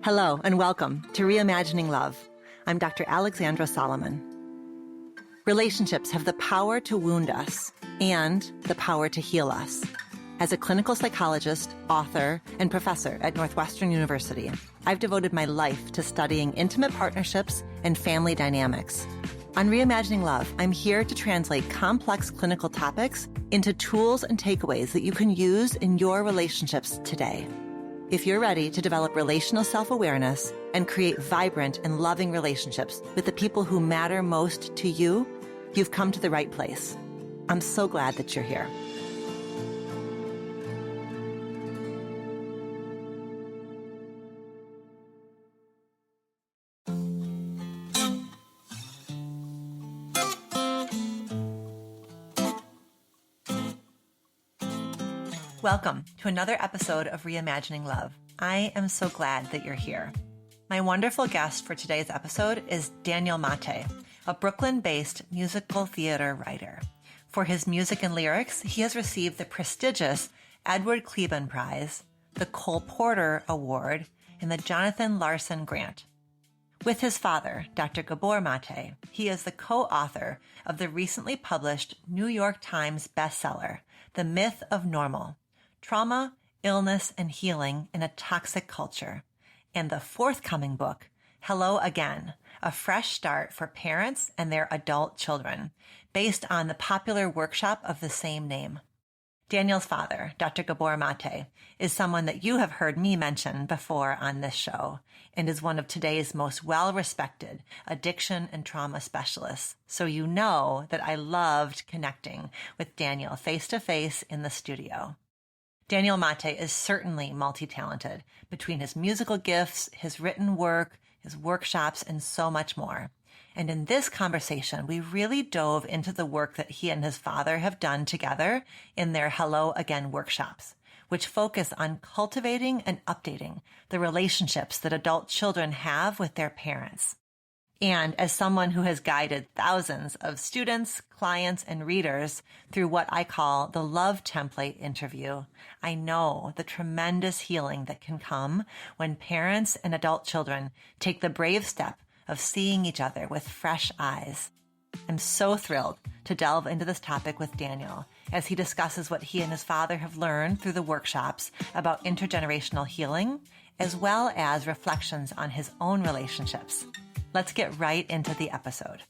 Hello and welcome to Reimagining Love. I'm Dr. Alexandra Solomon. Relationships have the power to wound us and the power to heal us. As a clinical psychologist, author, and professor at Northwestern University, I've devoted my life to studying intimate partnerships and family dynamics. On Reimagining Love, I'm here to translate complex clinical topics into tools and takeaways that you can use in your relationships today. If you're ready to develop relational self-awareness and create vibrant and loving relationships with the people who matter most to you, you've come to the right place. I'm so glad that you're here. Welcome to another episode of Reimagining Love. I am so glad that you're here. My wonderful guest for today's episode is Daniel Maté, a Brooklyn-based musical theater writer. For his music and lyrics, he has received the prestigious Edward Kleban Prize, the Cole Porter Award, and the Jonathan Larson Grant. With his father, Dr. Gabor Maté, he is the co-author of the recently published New York Times bestseller, The Myth of Normal: Trauma, Illness, and Healing in a Toxic Culture, and the forthcoming book, Hello Again, a fresh start for parents and their adult children, based on the popular workshop of the same name. Daniel's father, Dr. Gabor Maté, is someone that you have heard me mention before on this show, and is one of today's most well-respected addiction and trauma specialists. So you know that I loved connecting with Daniel face-to-face in the studio. Daniel Maté is certainly multi-talented between his musical gifts, his written work, his workshops, and so much more. And in this conversation, we really dove into the work that he and his father have done together in their Hello Again workshops, which focus on cultivating and updating the relationships that adult children have with their parents. And as someone who has guided thousands of students, clients, and readers through what I call the love template interview, I know the tremendous healing that can come when parents and adult children take the brave step of seeing each other with fresh eyes. I'm so thrilled to delve into this topic with Daniel as he discusses what he and his father have learned through the workshops about intergenerational healing, as well as reflections on his own relationships. Let's get right into the episode.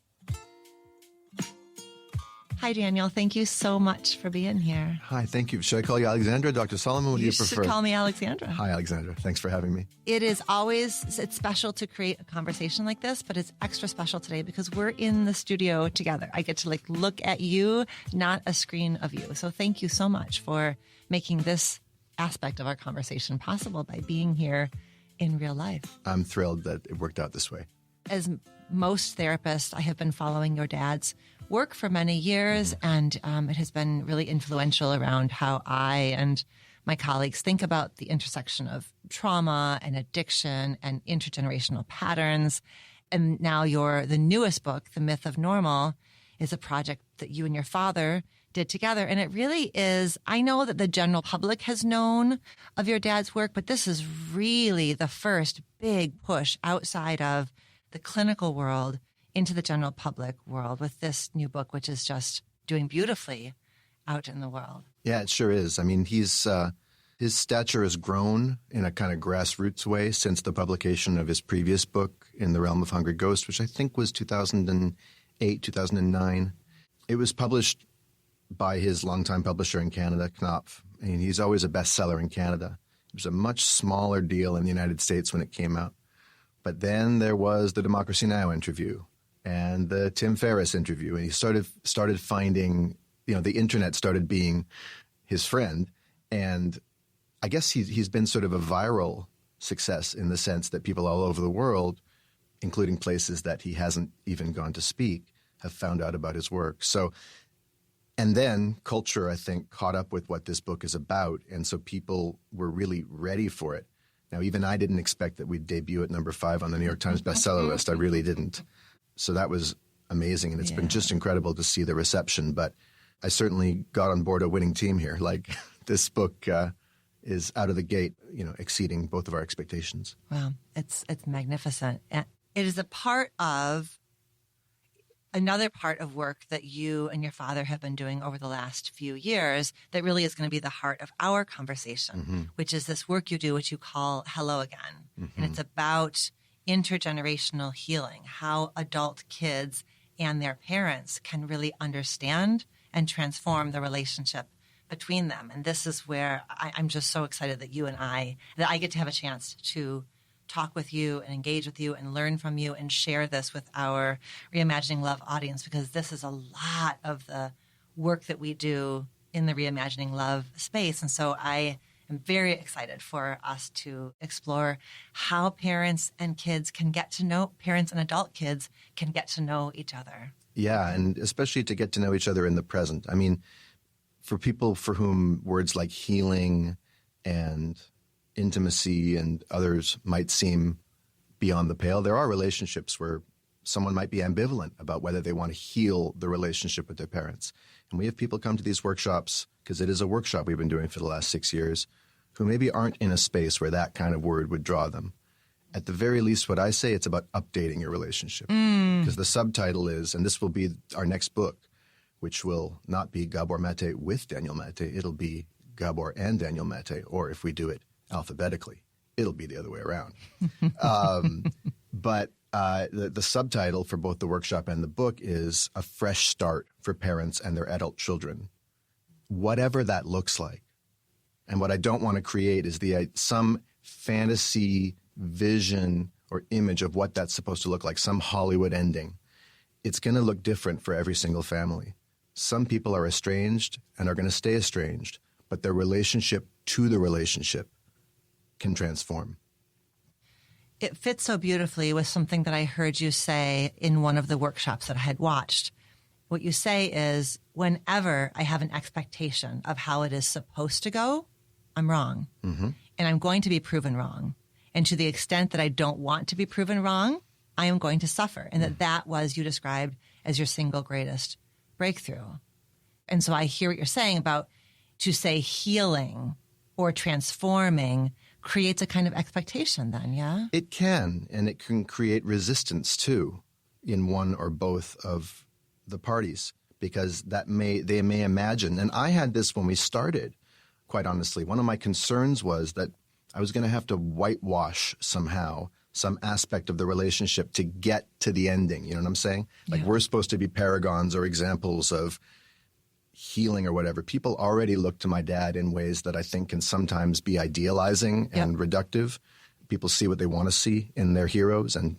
Hi, Daniel. Thank you so much for being here. Hi, thank you. Should I call you Alexandra, Dr. Solomon? What do you prefer? You should call me Alexandra. Hi, Alexandra. Thanks for having me. It's special to create a conversation like this, but it's extra special today because we're in the studio together. I get to look at you, not a screen of you. So thank you so much for making this aspect of our conversation possible by being here in real life. I'm thrilled that it worked out this way. As most therapists, I have been following your dad's work for many years, and it has been really influential around how I and my colleagues think about the intersection of trauma and addiction and intergenerational patterns. And now the newest book, The Myth of Normal, is a project that you and your father did together. And it really is, I know that the general public has known of your dad's work, but this is really the first big push outside of the clinical world into the general public world with this new book, which is just doing beautifully out in the world. Yeah, it sure is. I mean, his stature has grown in a kind of grassroots way since the publication of his previous book, In the Realm of Hungry Ghosts, which I think was 2008, 2009. It was published by his longtime publisher in Canada, Knopf, and he's always a bestseller in Canada. It was a much smaller deal in the United States when it came out. But then there was the Democracy Now! Interview and the Tim Ferriss interview, and he started finding, the internet started being his friend. And I guess he's been sort of a viral success in the sense that people all over the world, including places that he hasn't even gone to speak, have found out about his work. So, and then culture, I think, caught up with what this book is about, and so people were really ready for it. Now, even I didn't expect that we'd debut at number 5 on the New York Times bestseller list. I really didn't. So that was amazing, and it's been just incredible to see the reception. But I certainly got on board a winning team here. Like, this book is out of the gate, exceeding both of our expectations. Wow, it's magnificent. And it is another part of work that you and your father have been doing over the last few years that really is going to be the heart of our conversation, which is this work you do, which you call Hello Again. And it's about intergenerational healing, how adult kids and their parents can really understand and transform the relationship between them. And this is where I'm just so excited that that I get to have a chance to talk with you and engage with you and learn from you and share this with our Reimagining Love audience, because this is a lot of the work that we do in the Reimagining Love space. And so I am very excited for us to explore how parents and adult kids can get to know each other. Yeah, and especially to get to know each other in the present. I mean, for people for whom words like healing and intimacy and others might seem beyond the pale, there are relationships where someone might be ambivalent about whether they want to heal the relationship with their parents. And we have people come to these workshops, because it is a workshop we've been doing for the last 6 years, who maybe aren't in a space where that kind of word would draw them. At the very least, what I say, it's about updating your relationship. Because the subtitle is, and this will be our next book, which will not be Gabor Maté with Daniel Maté. It'll be Gabor and Daniel Maté, or if we do it alphabetically, it'll be the other way around. But the subtitle for both the workshop and the book is A Fresh Start for Parents and Their Adult Children, whatever that looks like. And what I don't want to create is some fantasy vision or image of what that's supposed to look like, some Hollywood ending. It's going to look different for every single family. Some people are estranged and are going to stay estranged, but their relationship to the relationship can transform. It fits so beautifully with something that I heard you say in one of the workshops that I had watched. What you say is, whenever I have an expectation of how it is supposed to go, I'm wrong. And I'm going to be proven wrong. And to the extent that I don't want to be proven wrong, I am going to suffer. And that was, you described as your single greatest breakthrough. And so I hear what you're saying about, to say healing or transforming creates a kind of expectation then, yeah? It can, and it can create resistance too in one or both of the parties, because they may imagine, and I had this when we started, quite honestly. One of my concerns was that I was going to have to whitewash somehow some aspect of the relationship to get to the ending. You know what I'm saying? Like, we're supposed to be paragons or examples of healing or whatever. People already look to my dad in ways that I think can sometimes be idealizing and reductive. People see what they want to see in their heroes, and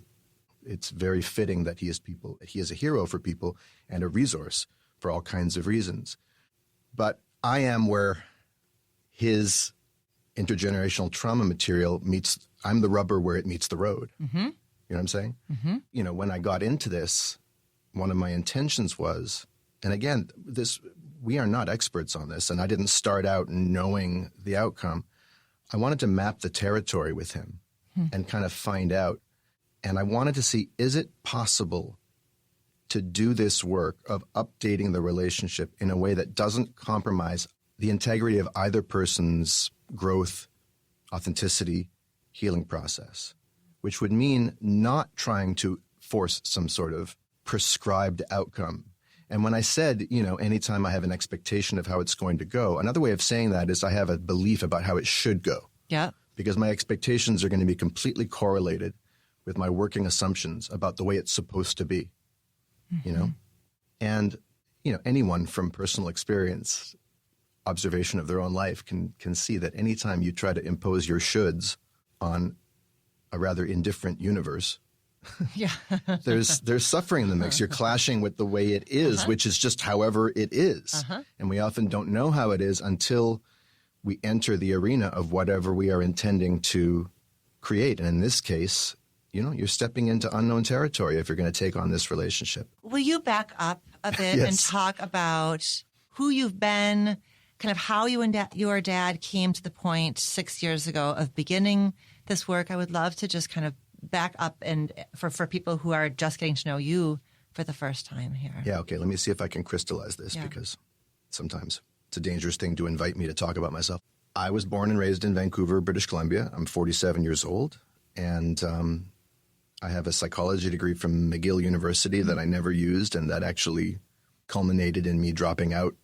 it's very fitting that he is a hero for people and a resource for all kinds of reasons. But I am where his intergenerational trauma material meets, I'm the rubber where it meets the road. You know what I'm saying? When I got into this, one of my intentions was, and again, we are not experts on this, and I didn't start out knowing the outcome. I wanted to map the territory with him and kind of find out. And I wanted to see, is it possible to do this work of updating the relationship in a way that doesn't compromise the integrity of either person's growth, authenticity, healing process, which would mean not trying to force some sort of prescribed outcome. And when I said, anytime I have an expectation of how it's going to go, another way of saying that is I have a belief about how it should go. Yeah. Because my expectations are going to be completely correlated with my working assumptions about the way it's supposed to be, And, anyone from personal experience, observation of their own life can see that anytime you try to impose your shoulds on a rather indifferent universe, there's suffering in the mix. You're clashing with the way it is, which is just however it is. And we often don't know how it is until we enter the arena of whatever we are intending to create. And in this case, you're stepping into unknown territory if you're going to take on this relationship. Will you back up a bit and talk about who you've been, kind of how you and your dad came to the point 6 years ago of beginning this work? I would love to just kind of back up and for people who are just getting to know you for the first time here. Yeah, okay. Let me see if I can crystallize this because sometimes it's a dangerous thing to invite me to talk about myself. I was born and raised in Vancouver, British Columbia. I'm 47 years old, and I have a psychology degree from McGill University that I never used, and that actually culminated in me dropping out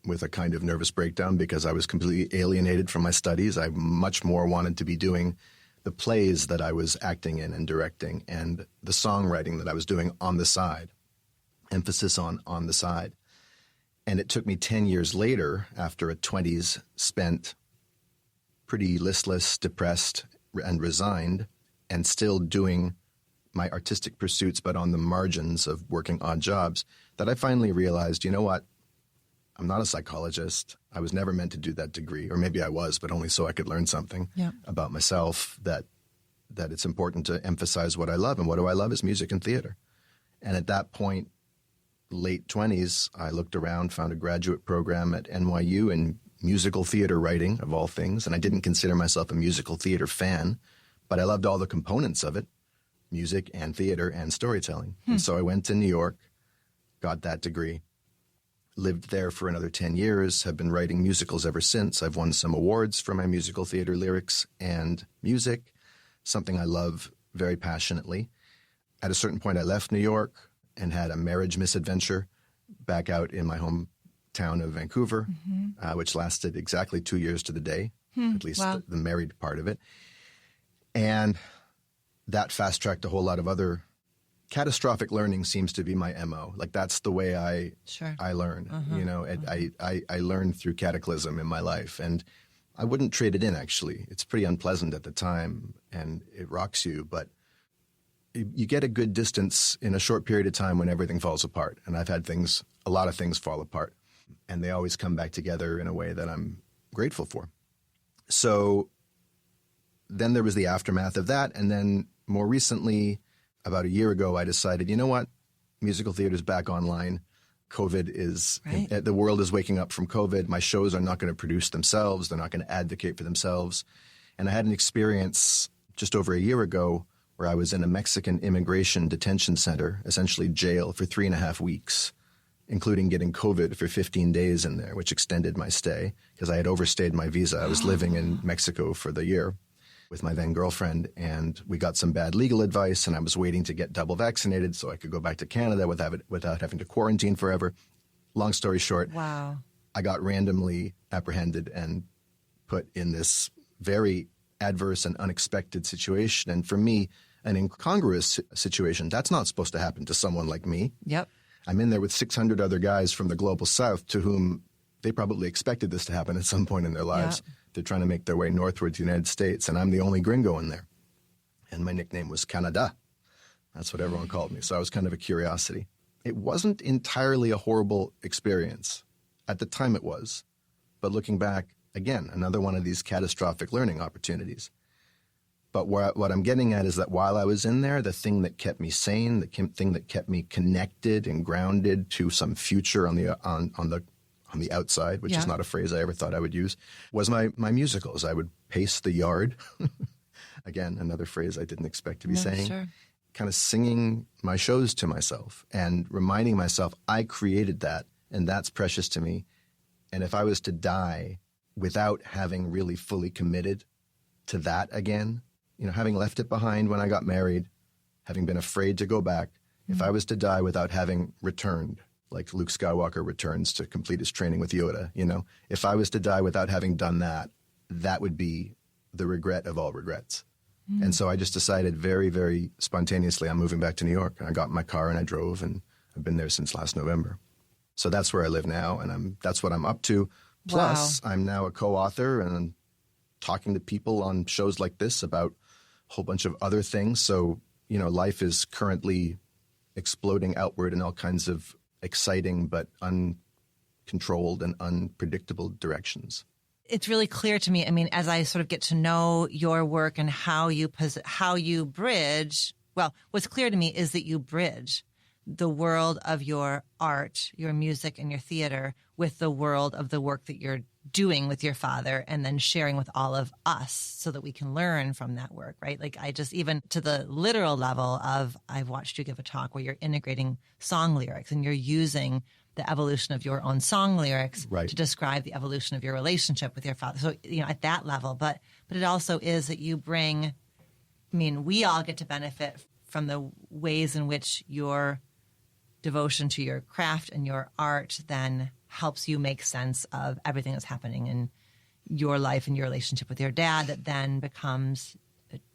with a kind of nervous breakdown because I was completely alienated from my studies. I much more wanted to be doing the plays that I was acting in and directing and the songwriting that I was doing on the side, emphasis on the side. And it took me 10 years later, after a 20s spent pretty listless, depressed, and resigned, and still doing my artistic pursuits, but on the margins of working odd jobs, that I finally realized, you know what? I'm not a psychologist. I was never meant to do that degree, or maybe I was, but only so I could learn something about myself, that it's important to emphasize what I love. And what do I love is music and theater. And at that point, late 20s, I looked around, found a graduate program at NYU in musical theater writing, of all things. And I didn't consider myself a musical theater fan, but I loved all the components of it, music and theater and storytelling. And so I went to New York, got that degree, lived there for another 10 years, have been writing musicals ever since. I've won some awards for my musical theater lyrics and music, something I love very passionately. At a certain point, I left New York and had a marriage misadventure back out in my hometown of Vancouver, which lasted exactly 2 years to the day, at least the married part of it. And that fast-tracked a whole lot of other catastrophic learning seems to be my MO. Like that's the way I learn, you know, I learned through cataclysm in my life, and I wouldn't trade it in, actually. It's pretty unpleasant at the time and it rocks you, but you get a good distance in a short period of time when everything falls apart. And I've had a lot of things fall apart, and they always come back together in a way that I'm grateful for. So then there was the aftermath of that. And then more recently, about a year ago, I decided, you know what? Musical theater is back online. COVID is, the world is waking up from COVID. My shows are not going to produce themselves. They're not going to advocate for themselves. And I had an experience just over a year ago where I was in a Mexican immigration detention center, essentially jail, for 3.5 weeks, including getting COVID for 15 days in there, which extended my stay because I had overstayed my visa. I was living in Mexico for the year with my then girlfriend, and we got some bad legal advice, and I was waiting to get double vaccinated so I could go back to Canada without having to quarantine forever. Long story short, I got randomly apprehended and put in this very adverse and unexpected situation. And for me, an incongruous situation. That's not supposed to happen to someone like me. Yep. I'm in there with 600 other guys from the global south to whom they probably expected this to happen at some point in their lives. Yep. They're trying to make their way northward to the United States, and I'm the only gringo in there. And my nickname was Canada. That's what everyone called me. So I was kind of a curiosity. It wasn't entirely a horrible experience. At the time it was. But looking back, again, another one of these catastrophic learning opportunities. But what I'm getting at is that while I was in there, the thing that kept me sane, the thing that kept me connected and grounded to some future on the outside, which is not a phrase I ever thought I would use, was my musicals. I would pace the yard. Again, another phrase I didn't expect to be saying. Sure. Kind of singing my shows to myself and reminding myself I created that, and that's precious to me. And if I was to die without having really fully committed to that again, you know, having left it behind when I got married, having been afraid to go back, if I was to die without having returned, like Luke Skywalker returns to complete his training with Yoda, you know, if I was to die without having done that, that would be the regret of all regrets. And so I just decided very, very spontaneously, I'm moving back to New York. And I got in my car and I drove, and I've been there since last November. So that's where I live now, and that's what I'm up to. Plus, I'm now a co-author and I'm talking to people on shows like this about a whole bunch of other things. So, you know, life is currently exploding outward in all kinds of exciting but uncontrolled and unpredictable directions. It's really clear to me. I mean, as I sort of get to know your work and how you bridge, well, what's clear to me is that you bridge the world of your art, your music, and your theater with the world of the work that you're doing with your father and then sharing with all of us so that we can learn from that work, right? Like I just, even to the literal level of, I've watched you give a talk where you're integrating song lyrics and you're using the evolution of your own song lyrics Right. to describe the evolution of your relationship with your father. So, at that level, but it also is that you bring, we all get to benefit from the ways in which your devotion to your craft and your art then helps you make sense of everything that's happening in your life and your relationship with your dad, that then becomes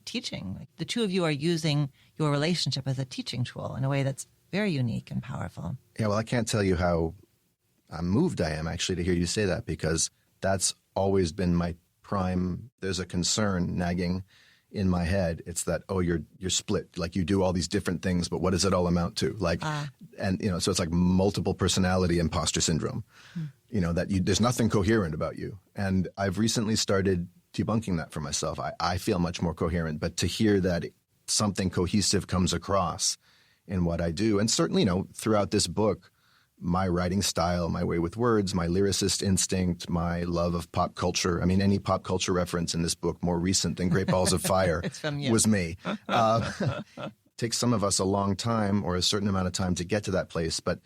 teaching. Like, the two of you are using your relationship as a teaching tool in a way that's very unique and powerful. Yeah, well, I can't tell you how moved I am actually to hear you say that, because that's always been my prime. There's a concern nagging in my head. It's that, you're split. Like, you do all these different things, but what does it all amount to? Like, and so it's like multiple personality imposter syndrome. That there's nothing coherent about you. And I've recently started debunking that for myself. I feel much more coherent, but to hear that something cohesive comes across in what I do, and certainly, throughout this book, my writing style, my way with words, my lyricist instinct, my love of pop culture. Any pop culture reference in this book more recent than Great Balls of Fire was me. Takes some of us a long time or a certain amount of time to get to that place, but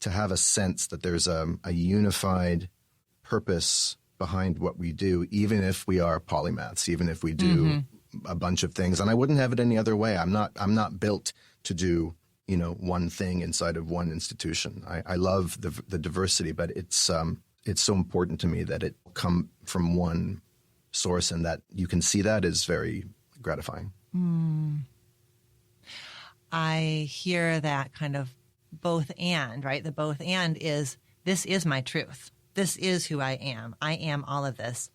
to have a sense that there's a unified purpose behind what we do, even if we are polymaths, even if we do a bunch of things. And I wouldn't have it any other way. I'm not built to do one thing inside of one institution. I love the diversity, but it's so important to me that it come from one source, and that you can see that is very gratifying. I hear that kind of both and, right? The both and is, this is my truth. This is who I am. I am all of this.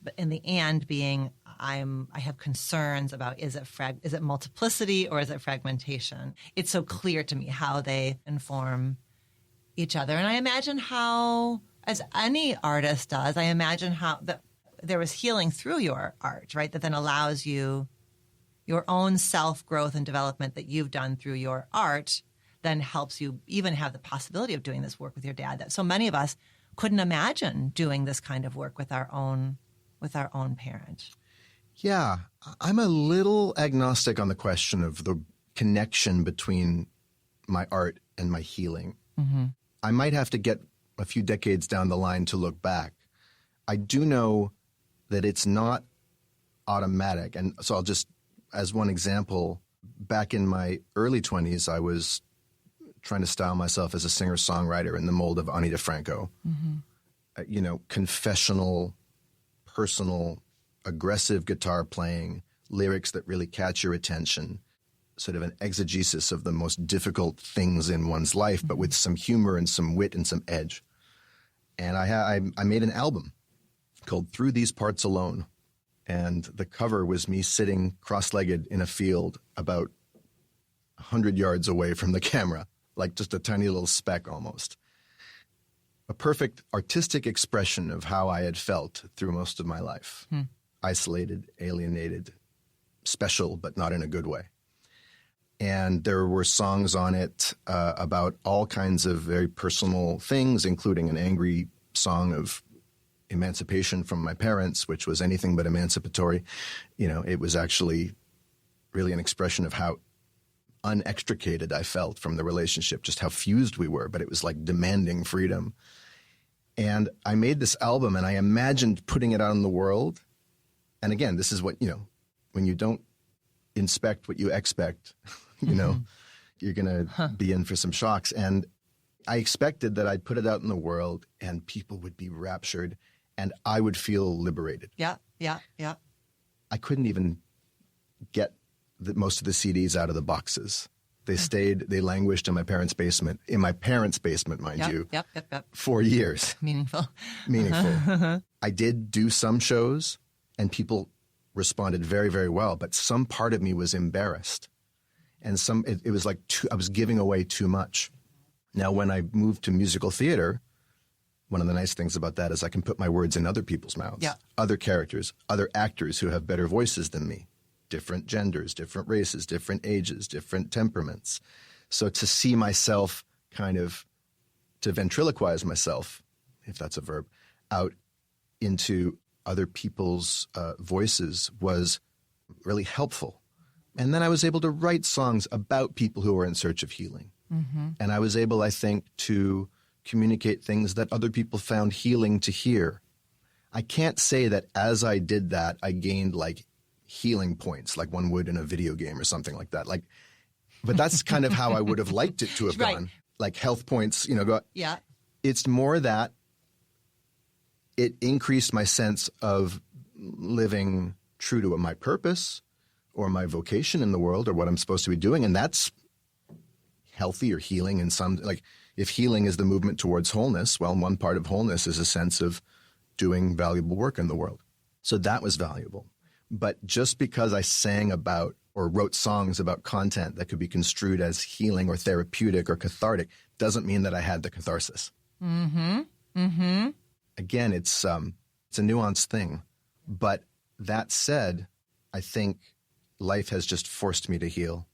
But in the and being, I have concerns about, is it multiplicity or is it fragmentation? It's so clear to me how they inform each other. And I imagine how, as any artist does, I imagine how there was healing through your art, right? That then allows you your own self-growth and development that you've done through your art then helps you even have the possibility of doing this work with your dad that so many of us couldn't imagine doing this kind of work with our own parent. Yeah, I'm a little agnostic on the question of the connection between my art and my healing. I might have to get a few decades down the line to look back. I do know that it's not automatic. And so I'll just, as one example, back in my early 20s, I was trying to style myself as a singer-songwriter in the mold of Ani DeFranco. Confessional, personal, aggressive guitar playing, lyrics that really catch your attention, sort of an exegesis of the most difficult things in one's life, but with some humor and some wit and some edge. And I made an album called Through These Parts Alone. And the cover was me sitting cross-legged in a field about 100 yards away from the camera, like just a tiny little speck almost. A perfect artistic expression of how I had felt through most of my life. Isolated, alienated, special, but not in a good way. And there were songs on it about all kinds of very personal things, including an angry song of emancipation from my parents, which was anything but emancipatory. It was actually really an expression of how unextricated I felt from the relationship, just how fused we were, but it was like demanding freedom. And I made this album and I imagined putting it out in the world. And again, this is what, when you don't inspect what you expect, you're going to be in for some shocks. And I expected that I'd put it out in the world and people would be raptured and I would feel liberated. Yeah. I couldn't even get most of the CDs out of the boxes. They languished in my parents' basement, mind you, for years. Meaningful. I did do some shows and people responded very, very well, but some part of me was embarrassed. And it was like I was giving away too much. Now, when I moved to musical theater, one of the nice things about that is I can put my words in other people's mouths, other characters, other actors who have better voices than me, different genders, different races, different ages, different temperaments. So to see myself to ventriloquize myself, if that's a verb, out into other people's voices was really helpful. And then I was able to write songs about people who were in search of healing. And I was able, I think, to communicate things that other people found healing to hear. I can't say that as I did that, I gained like healing points, like one would in a video game or something like that. Like, but that's kind of how I would have liked it to have gone. Like health points, Yeah. It's more that it increased my sense of living true to my purpose or my vocation in the world or what I'm supposed to be doing. And that's healthy or healing in some, like if healing is the movement towards wholeness, well, one part of wholeness is a sense of doing valuable work in the world. So that was valuable. But just because I sang about or wrote songs about content that could be construed as healing or therapeutic or cathartic doesn't mean that I had the catharsis. Mm-hmm. Mm-hmm. Again, it's a nuanced thing. But that said, I think life has just forced me to heal,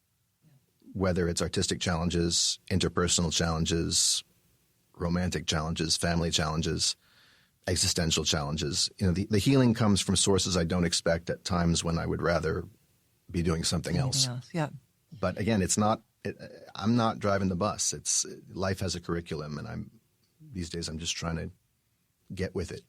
whether it's artistic challenges, interpersonal challenges, romantic challenges, family challenges, existential challenges. The healing comes from sources I don't expect at times when I would rather be doing something else. Yeah. But again, I'm not driving the bus. It's life has a curriculum, and these days I'm just trying to get with it.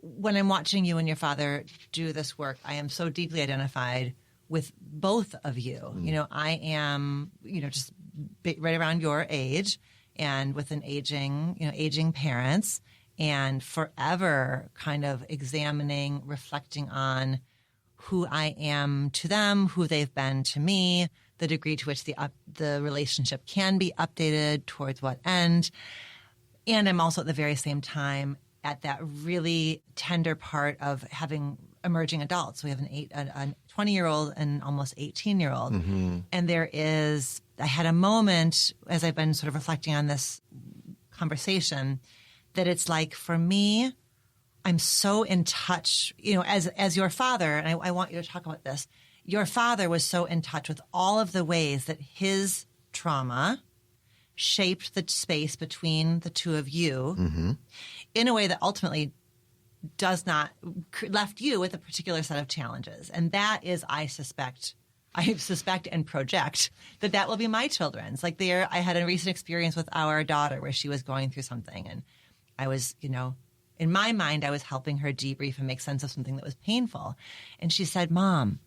When I'm watching you and your father do this work, I am so deeply identified with both of you. I am, just right around your age and with an aging parents, and forever kind of examining, reflecting on who I am to them, who they've been to me, the degree to which the relationship can be updated towards what end. And I'm also at the very same time at that really tender part of having emerging adults. We have a 20-year-old and almost 18-year-old. Mm-hmm. And I had a moment as I've been sort of reflecting on this conversation that it's like, for me, I'm so in touch, as your father, and I want you to talk about this. Your father was so in touch with all of the ways that his trauma shaped the space between the two of you in a way that ultimately left you with a particular set of challenges. And that is, I suspect and project that will be my children's. Like I had a recent experience with our daughter where she was going through something, and I was, in my mind, I was helping her debrief and make sense of something that was painful. And she said, "Mom,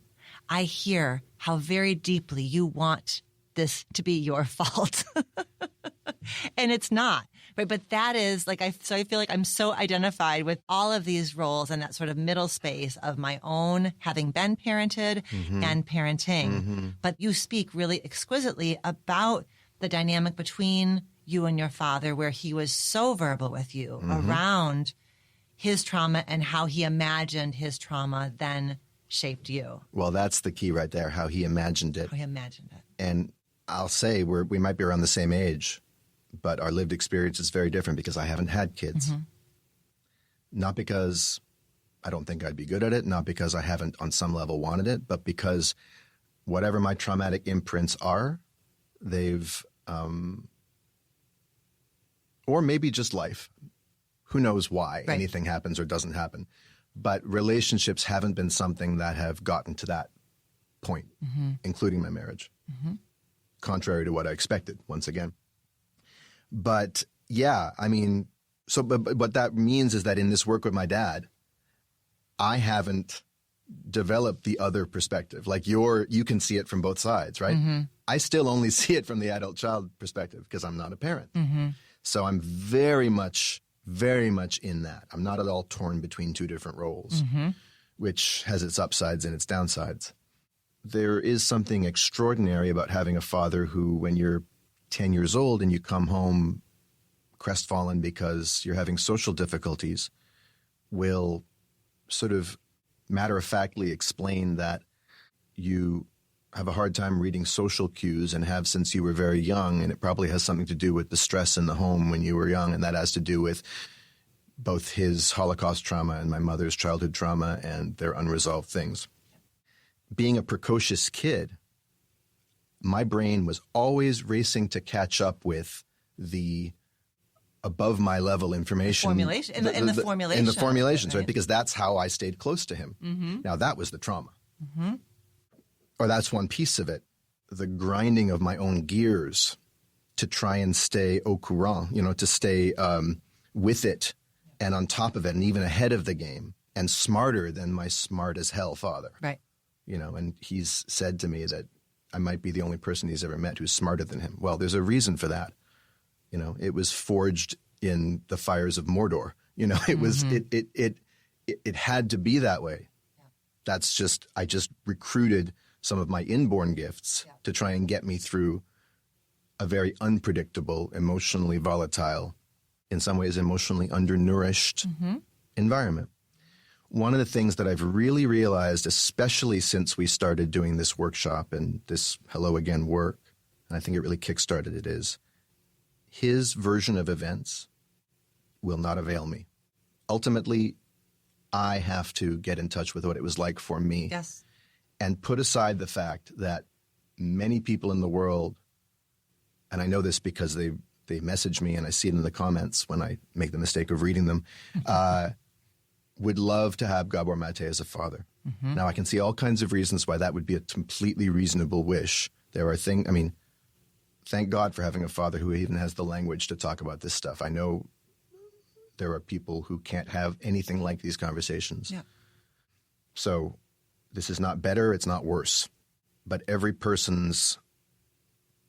I hear how very deeply you want this to be your fault." And it's not, right? But that is so I feel like I'm so identified with all of these roles and that sort of middle space of my own having been parented and parenting. But you speak really exquisitely about the dynamic between you and your father, where he was so verbal with you around his trauma and how he imagined his trauma then shaped you. Well, that's the key right there, how he imagined it. And I'll say we might be around the same age, but our lived experience is very different because I haven't had kids. Not because I don't think I'd be good at it, not because I haven't on some level wanted it, but because whatever my traumatic imprints are, they've or maybe just life. Who knows why anything happens or doesn't happen. But relationships haven't been something that have gotten to that point, including my marriage, contrary to what I expected, once again. But yeah, I mean, so but what that means is that in this work with my dad, I haven't developed the other perspective. Like you can see it from both sides, right? I still only see it from the adult-child perspective because I'm not a parent. So I'm very much in that. I'm not at all torn between two different roles, which has its upsides and its downsides. There is something extraordinary about having a father who, when you're 10 years old and you come home crestfallen because you're having social difficulties, will sort of matter-of-factly explain that you have a hard time reading social cues and have since you were very young, and it probably has something to do with the stress in the home when you were young, and that has to do with both his Holocaust trauma and my mother's childhood trauma and their unresolved things. Being a precocious kid, my brain was always racing to catch up with the above my level information. In the formulations, right? Because that's how I stayed close to him. Now that was the trauma. Or that's one piece of it. The grinding of my own gears to try and stay au courant, to stay with it and on top of it and even ahead of the game and smarter than my smart as hell father. Right. And he's said to me that I might be the only person he's ever met who's smarter than him. Well, there's a reason for that. It was forged in the fires of Mordor. It was, it had to be that way. Yeah. I just recruited some of my inborn gifts to try and get me through a very unpredictable, emotionally volatile, in some ways emotionally undernourished environment. One of the things that I've really realized, especially since we started doing this workshop and this Hello Again work, and I think it really kickstarted it, is his version of events will not avail me. Ultimately, I have to get in touch with what it was like for me. Yes. And put aside the fact that many people in the world, and I know this because they message me and I see it in the comments when I make the mistake of reading them, would love to have Gabor Maté as a father. Mm-hmm. Now, I can see all kinds of reasons why that would be a completely reasonable wish. There are things, thank God for having a father who even has the language to talk about this stuff. I know there are people who can't have anything like these conversations. Yeah. So this is not better, it's not worse. But every person's,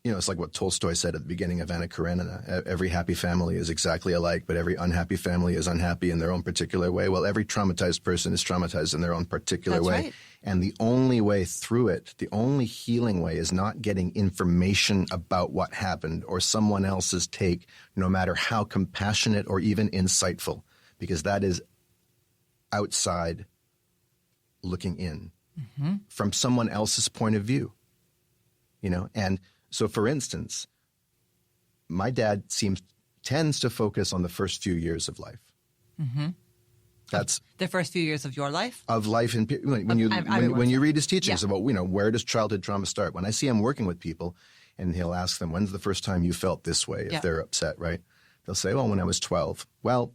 it's like what Tolstoy said at the beginning of Anna Karenina. Every happy family is exactly alike, but every unhappy family is unhappy in their own particular way. Well, every traumatized person is traumatized in their own particular way. Right. And the only way through it, the only healing way, is not getting information about what happened or someone else's take, no matter how compassionate or even insightful, because that is outside looking in from someone else's point of view, and so, for instance, my dad tends to focus on the first few years of life. Mm-hmm. That's the first few years of your life? Of life. When you read his teachings about, where does childhood trauma start? When I see him working with people and he'll ask them, when's the first time you felt this way if they're upset, right? They'll say, when I was 12. Well,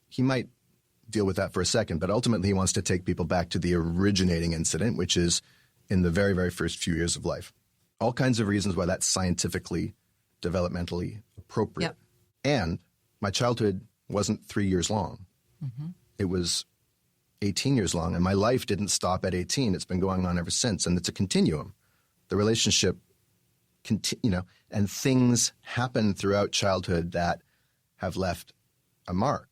he might deal with that for a second, but ultimately he wants to take people back to the originating incident, which is in the very, very first few years of life. All kinds of reasons why that's scientifically, developmentally appropriate. Yep. And my childhood wasn't 3 years long. Mm-hmm. It was 18 years long, and my life didn't stop at 18. It's been going on ever since, and it's a continuum. The relationship, and things happen throughout childhood that have left a mark.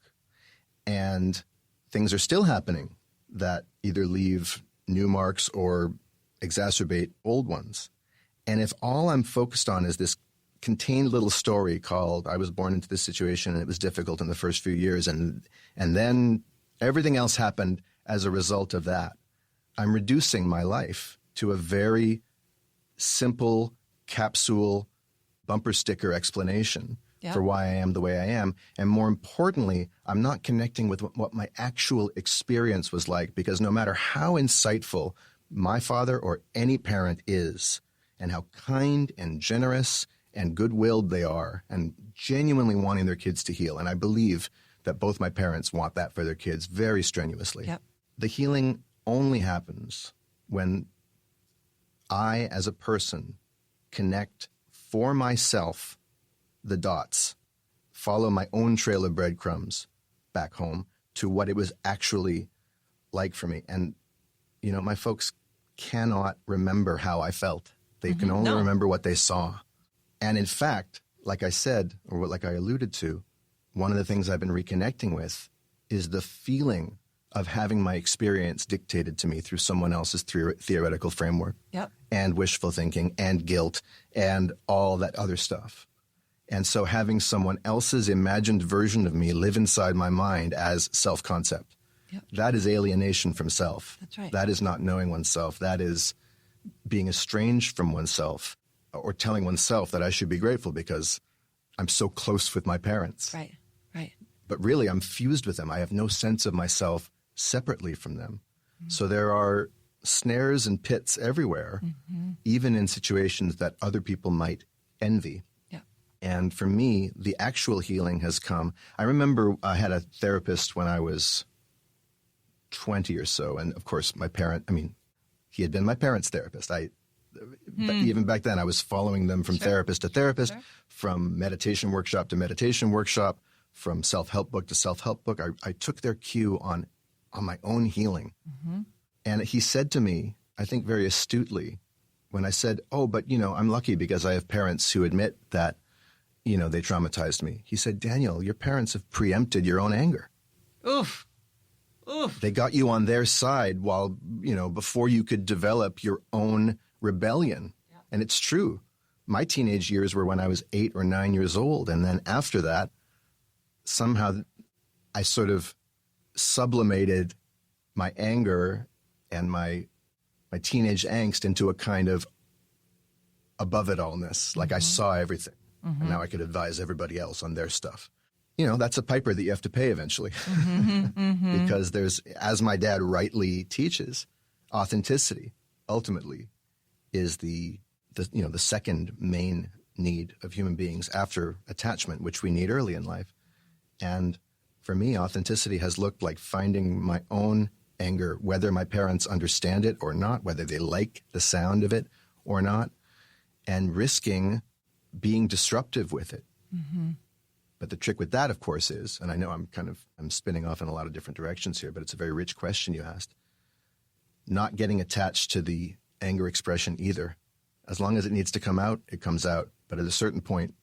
And things are still happening that either leave new marks or exacerbate old ones. And if all I'm focused on is this contained little story called I was born into this situation and it was difficult in the first few years and then everything else happened as a result of that, I'm reducing my life to a very simple capsule bumper sticker explanation for why I am the way I am. And more importantly, I'm not connecting with what my actual experience was like, because no matter how insightful my father or any parent is, and how kind and generous and good-willed they are, and genuinely wanting their kids to heal. And I believe that both my parents want that for their kids very strenuously. Yep. The healing only happens when I, as a person, connect for myself the dots, follow my own trail of breadcrumbs back home to what it was actually like for me. And, my folks cannot remember how I felt. They can only remember what they saw. And in fact, like I said, or like I alluded to, one of the things I've been reconnecting with is the feeling of having my experience dictated to me through someone else's theoretical framework. Yep. And wishful thinking and guilt and all that other stuff. And so having someone else's imagined version of me live inside my mind as self-concept, that is alienation from self. That's right. That is not knowing oneself. That is being estranged from oneself, or telling oneself that I should be grateful because I'm so close with my parents. Right, right. But really, I'm fused with them. I have no sense of myself separately from them. Mm-hmm. So there are snares and pits everywhere, even in situations that other people might envy. Yeah. And for me, the actual healing has come. I remember I had a therapist when I was 20 or so. And of course, he had been my parents' therapist. But even back then, I was following them from therapist to therapist, from meditation workshop to meditation workshop, from self-help book to self-help book. I took their cue on my own healing. And he said to me, I think very astutely, when I said, oh, but, I'm lucky because I have parents who admit that, they traumatized me. He said, Daniel, your parents have preempted your own anger. Oof. They got you on their side while, before you could develop your own rebellion. Yeah. And it's true. My teenage years were when I was 8 or 9 years old. And then after that, somehow I sort of sublimated my anger and my teenage angst into a kind of above it allness. Like I saw everything. And now I could advise everybody else on their stuff. That's a piper that you have to pay eventually. Because there's, as my dad rightly teaches, authenticity ultimately is the second main need of human beings after attachment, which we need early in life. And for me, authenticity has looked like finding my own anger, whether my parents understand it or not, whether they like the sound of it or not, and risking being disruptive with it. But the trick with that, of course, is, and I know I'm spinning off in a lot of different directions here, but it's a very rich question you asked, not getting attached to the anger expression either. As long as it needs to come out, it comes out. But at a certain point,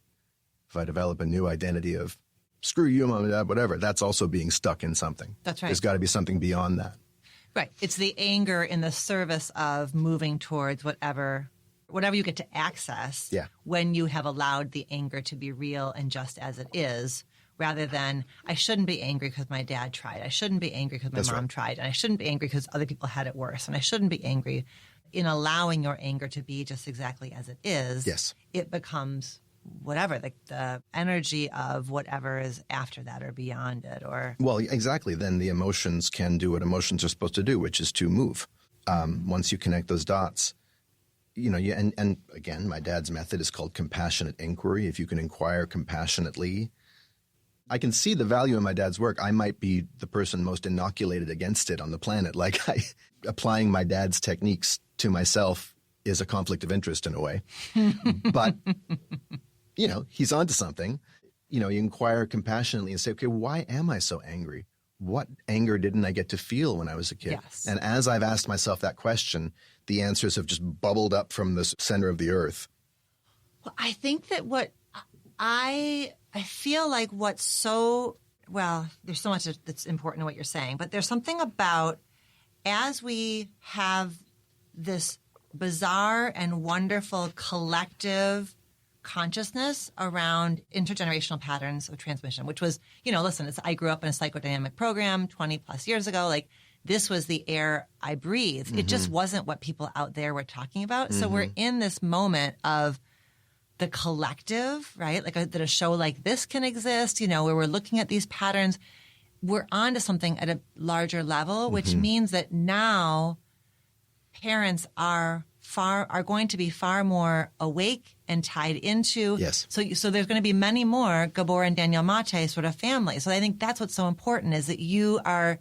if I develop a new identity of screw you, mom and dad, whatever, that's also being stuck in something. That's right. There's got to be something beyond that. Right. It's the anger in the service of moving towards whatever you get to access when you have allowed the anger to be real and just as it is, rather than I shouldn't be angry because my dad tried. I shouldn't be angry because my mom tried. And I shouldn't be angry because other people had it worse. And I shouldn't be angry. In allowing your anger to be just exactly as it is, it becomes whatever, the energy of whatever is after that or beyond it. Well, exactly. Then the emotions can do what emotions are supposed to do, which is to move. Once you connect those dots, and again, my dad's method is called compassionate inquiry. If you can inquire compassionately, I can see the value in my dad's work. I might be the person most inoculated against it on the planet. Like applying my dad's techniques to myself is a conflict of interest in a way. But, he's onto something. You inquire compassionately and say, okay, why am I so angry? What anger didn't I get to feel when I was a kid? Yes. And as I've asked myself that question, the answers have just bubbled up from the center of the earth. Well, I think that what I feel like there's so much that's important in what you're saying, but there's something about as we have this bizarre and wonderful collective consciousness around intergenerational patterns of transmission, which was, listen, I grew up in a psychodynamic program 20 plus years ago. Like this was the air I breathed. It just wasn't what people out there were talking about. So we're in this moment of the collective, right? Like that a show like this can exist, where we're looking at these patterns. We're onto something at a larger level, which means that now parents are going to be far more awake and tied into. Yes. So there's going to be many more Gabor and Daniel Maté sort of families. So I think that's what's so important is that you're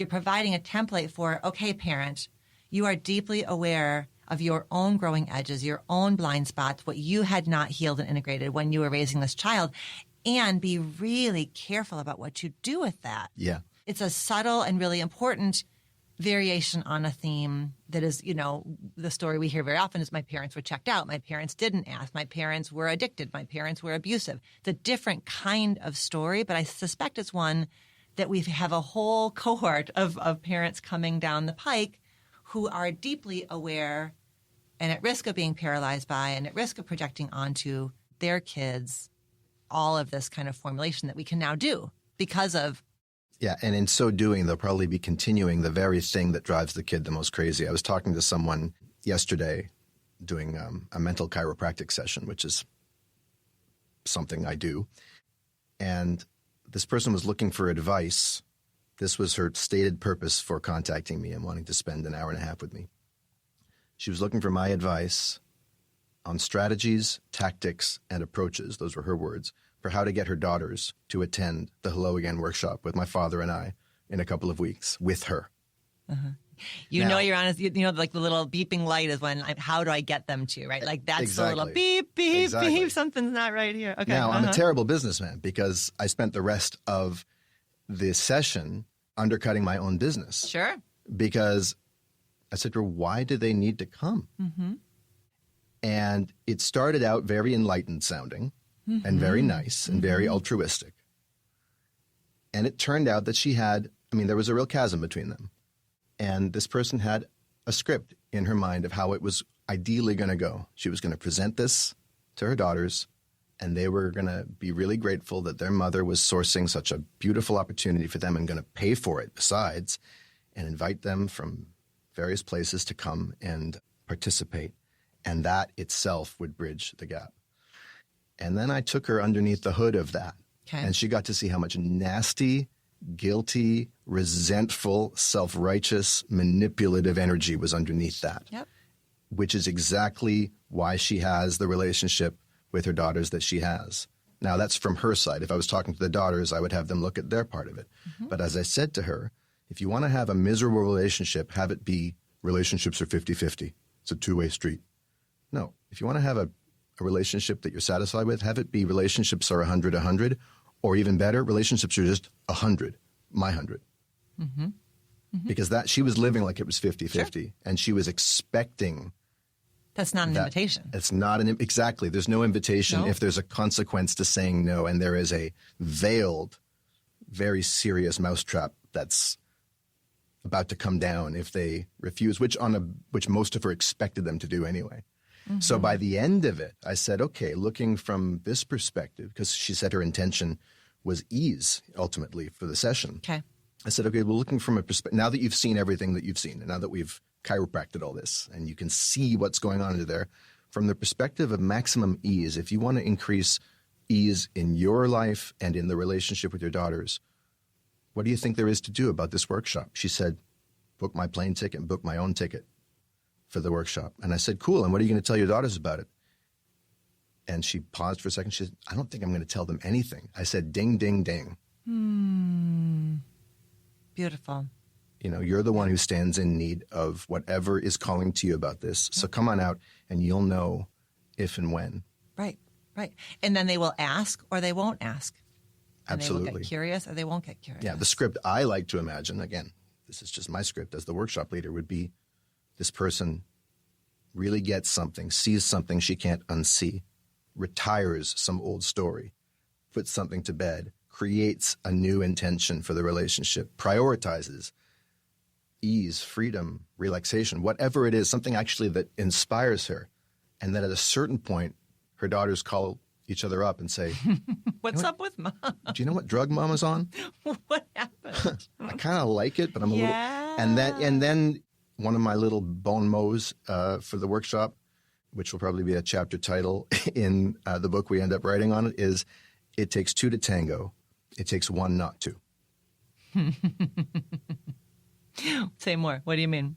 providing a template for, okay, parent, you are deeply aware of your own growing edges, your own blind spots, what you had not healed and integrated when you were raising this child, and be really careful about what you do with that. Yeah. It's a subtle and really important variation on a theme that is, the story we hear very often is my parents were checked out. My parents didn't ask. My parents were addicted. My parents were abusive. It's a different kind of story, but I suspect it's one that we have a whole cohort of parents coming down the pike who are deeply aware and at risk of being paralyzed by and at risk of projecting onto their kids all of this kind of formulation that we can now do because of. Yeah, and in so doing, they'll probably be continuing the very thing that drives the kid the most crazy. I was talking to someone yesterday doing a mental chiropractic session, which is something I do. And this person was looking for advice. This was her stated purpose for contacting me and wanting to spend an hour and a half with me. She was looking for my advice on strategies, tactics, and approaches, those were her words, for how to get her daughters to attend the Hello Again workshop with my father and I in a couple of weeks with her. You Now- know you're on, like the little beeping light is when, how do I get them to, right? Like that's the little Exactly. beep, beep, Exactly. beep. Something's not right here. Okay. Now, I'm a terrible businessman because I spent the rest of the session undercutting my own business. Sure. Because I said to her, why do they need to come? Mm-hmm. And it started out very enlightened sounding and very nice and very altruistic. And it turned out that there was a real chasm between them. And this person had a script in her mind of how it was ideally going to go. She was going to present this to her daughters, and they were going to be really grateful that their mother was sourcing such a beautiful opportunity for them and going to pay for it besides, and invite them from various places to come and participate. And that itself would bridge the gap. And then I took her underneath the hood of that. Okay. And she got to see how much nasty, guilty, resentful, self-righteous, manipulative energy was underneath that. Yep. Which is exactly why she has the relationship with her daughters that she has. Now, that's from her side. If I was talking to the daughters, I would have them look at their part of it. Mm-hmm. But as I said to her, if you want to have a miserable relationship, have it be relationships are 50-50. It's a two-way street. No. If you want to have a relationship that you're satisfied with, have it be relationships are 100-100, or even better, relationships are just 100, my 100. Mm-hmm. Mm-hmm. Because she was living like it was 50-50, Sure. and she was expecting. That's not an invitation. It's not exactly. There's no invitation if there's a consequence to saying no, and there is a veiled, very serious mousetrap that's about to come down if they refuse, which most of her expected them to do anyway. Mm-hmm. So by the end of it, I said, okay, looking from this perspective, because she said her intention was ease ultimately for the session. Okay. I said, okay, well, looking from a perspective, now that you've seen everything that you've seen, and now that we've chiropracted all this, and you can see what's going on under there, from the perspective of maximum ease, if you want to increase ease in your life and in the relationship with your daughters, what do you think there is to do about this workshop? She said, book my plane ticket and book my own ticket for the workshop. And I said, cool, and what are you going to tell your daughters about it? And she paused for a second. She said, I don't think I'm going to tell them anything. I said, ding, ding, ding. Beautiful. You're the one who stands in need of whatever is calling to you about this. So come on out and you'll know if and when. Right, right. And then they will ask or they won't ask. And Absolutely. they will get curious or they won't get curious. Yeah, the script I like to imagine, again, this is just my script as the workshop leader, would be this person really gets something, sees something she can't unsee, retires some old story, puts something to bed, creates a new intention for the relationship, prioritizes ease, freedom, relaxation, whatever it is, something actually that inspires her. And then at a certain point, her daughters call each other up and say, What's up with Mom? do you know what drug Mom is on? What happened? I kind of like it, but I'm a little... And then one of my little bon mots for the workshop, which will probably be a chapter title in the book we end up writing on it, is it takes two to tango. It takes one not to. Say more. What do you mean?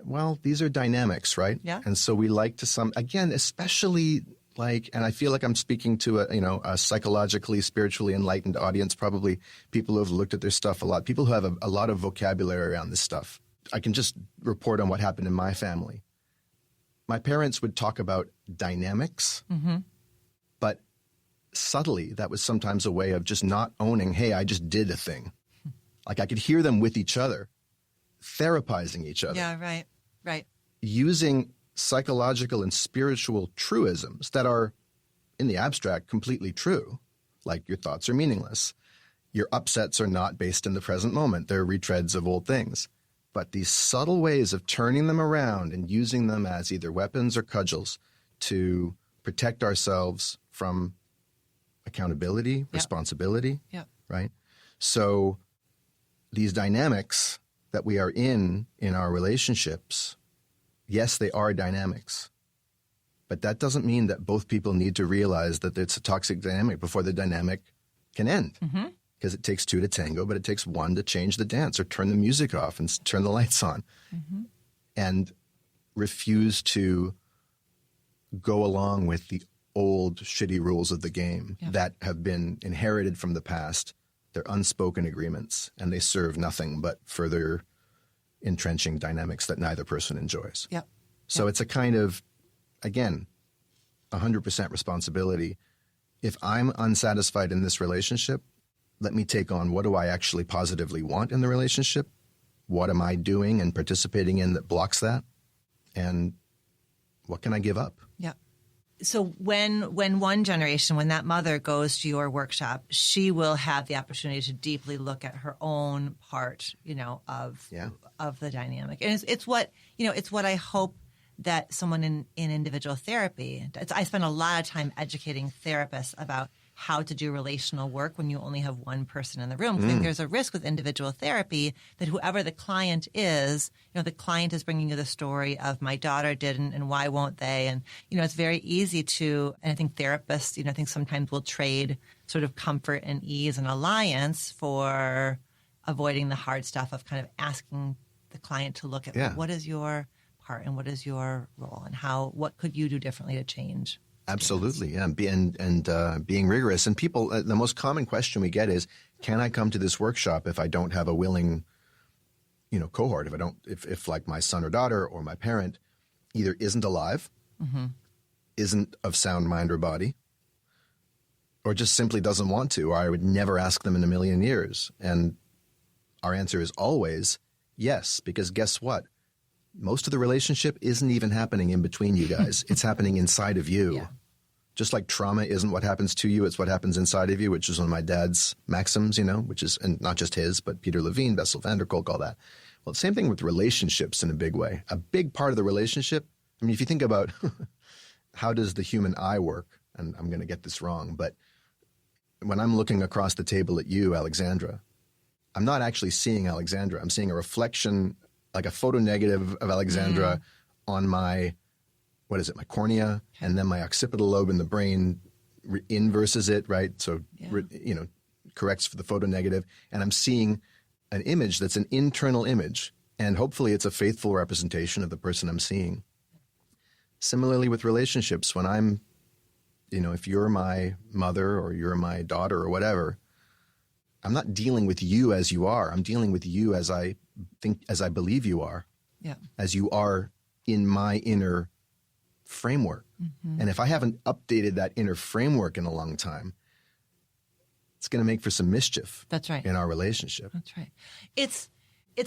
Well, these are dynamics, right? Yeah. And so we like to again, especially and I feel like I'm speaking to a psychologically, spiritually enlightened audience, probably people who have looked at their stuff a lot, people who have a lot of vocabulary around this stuff. I can just report on what happened in my family. My parents would talk about dynamics, but subtly, that was sometimes a way of just not owning, hey, I just did a thing. Like I could hear them with each other, therapizing each other. Yeah, right, right. Using psychological and spiritual truisms that are, in the abstract, completely true. Like your thoughts are meaningless. Your upsets are not based in the present moment. They're retreads of old things. But these subtle ways of turning them around and using them as either weapons or cudgels to protect ourselves from accountability, responsibility, right? So these dynamics that we are in our relationships, yes, they are dynamics. But that doesn't mean that both people need to realize that it's a toxic dynamic before the dynamic can end. Because it takes two to tango, but it takes one to change the dance or turn the music off and turn the lights on. And refuse to go along with the old shitty rules of the game that have been inherited from the past. They're unspoken agreements, and they serve nothing but further entrenching dynamics that neither person enjoys. Yep. So it's a kind of, again, 100% responsibility. If I'm unsatisfied in this relationship, let me take on what do I actually positively want in the relationship? What am I doing and participating in that blocks that? And what can I give up? Yeah. So when one generation, when that mother goes to your workshop, she will have the opportunity to deeply look at her own part, of the dynamic. And it's what I hope that someone in individual therapy, I spend a lot of time educating therapists about how to do relational work when you only have one person in the room. I think there's a risk with individual therapy that whoever the client is, the client is bringing you the story of my daughter didn't and why won't they? And, it's very easy to, and I think therapists, I think sometimes will trade sort of comfort and ease and alliance for avoiding the hard stuff of kind of asking the client to look at what is your part and what is your role and what could you do differently to change? Absolutely, yeah, and being rigorous. And people, the most common question we get is, can I come to this workshop if I don't have a willing, cohort? If like my son or daughter or my parent either isn't alive, isn't of sound mind or body, or just simply doesn't want to, or I would never ask them in a million years. And our answer is always yes, because guess what? Most of the relationship isn't even happening in between you guys. It's happening inside of you. Yeah. Just like trauma isn't what happens to you, it's what happens inside of you, which is one of my dad's maxims, which is, and not just his, but Peter Levine, Bessel van der Kolk, all that. Well, same thing with relationships in a big way. A big part of the relationship, if you think about how does the human eye work, and I'm going to get this wrong, but when I'm looking across the table at you, Alexandra, I'm not actually seeing Alexandra. I'm seeing a reflection, like a photo negative of Alexandra on my cornea, and then my occipital lobe in the brain inverses it, right? So, corrects for the photo negative. And I'm seeing an image that's an internal image. And hopefully it's a faithful representation of the person I'm seeing. Similarly with relationships, when I'm, if you're my mother or you're my daughter or whatever, I'm not dealing with you as you are. I'm dealing with you as I believe you are. Yeah. As you are in my inner framework. And if I haven't updated that inner framework in a long time, it's going to make for some mischief. That's right. In our relationship. That's right. It's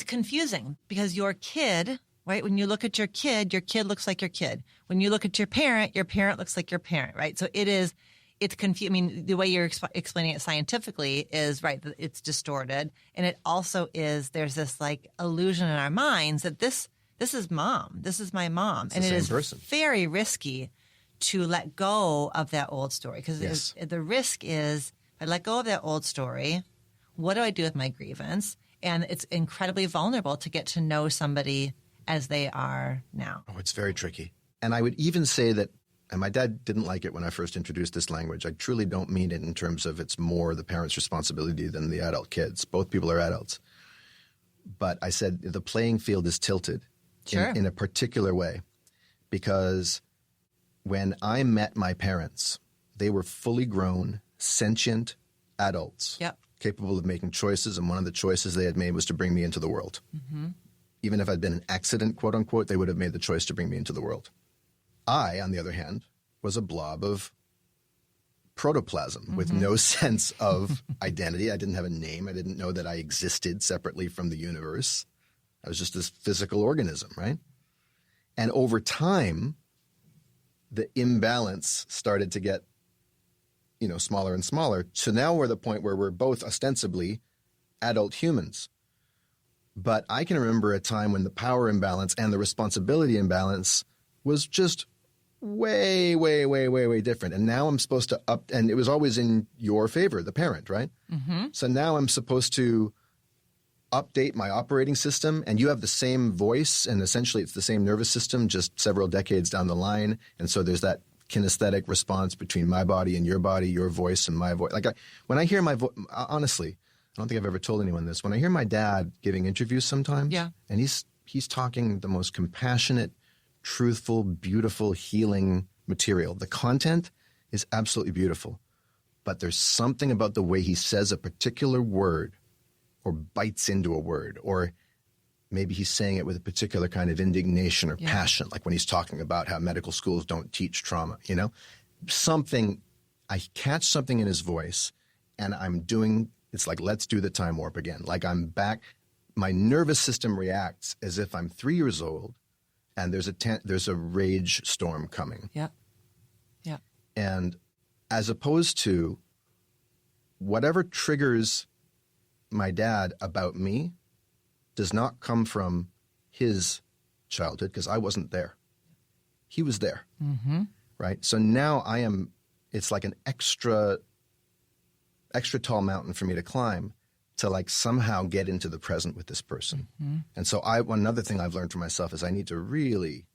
confusing because your kid, right? When you look at your kid looks like your kid. When you look at your parent looks like your parent, right? So it's confusing. The way you're explaining it scientifically is right. It's distorted. And it also is, there's this like illusion in our minds that this is mom. This is my mom. It's and it is very risky to let go of that old story because the risk is I let go of that old story. What do I do with my grievance? And it's incredibly vulnerable to get to know somebody as they are now. Oh, it's very tricky. And I would even say that, and my dad didn't like it when I first introduced this language. I truly don't mean it in terms of it's more the parent's responsibility than the adult kids. Both people are adults. But I said the playing field is tilted. Sure. In a particular way, because when I met my parents, they were fully grown, sentient adults, capable of making choices, and one of the choices they had made was to bring me into the world. Even if I'd been an accident, quote unquote, they would have made the choice to bring me into the world. I, on the other hand, was a blob of protoplasm with no sense of identity. I didn't have a name. I didn't know that I existed separately from the universe. I was just this physical organism, right? And over time, the imbalance started to get, smaller and smaller. So now we're at the point where we're both ostensibly adult humans. But I can remember a time when the power imbalance and the responsibility imbalance was just way, way, way, way, way different. And now I'm supposed to and it was always in your favor, the parent, right? So now I'm supposed to update my operating system, and you have the same voice, and essentially it's the same nervous system, just several decades down the line. And so there's that kinesthetic response between my body and your body, your voice and my voice. Like when I hear my voice, honestly, I don't think I've ever told anyone this. When I hear my dad giving interviews sometimes, and he's talking the most compassionate, truthful, beautiful, healing material. The content is absolutely beautiful, but there's something about the way he says a particular word or bites into a word or maybe he's saying it with a particular kind of indignation or passion, like when he's talking about how medical schools don't teach trauma, you know? Something, I catch something in his voice and it's like, let's do the time warp again. Like I'm back, my nervous system reacts as if I'm 3 years old and there's a rage storm coming. Yeah. Yeah. And as opposed to whatever triggers my dad about me does not come from his childhood, because I wasn't there. He was there, right? So now it's like an extra tall mountain for me to climb to like somehow get into the present with this person. And so another thing I've learned for myself is I need to really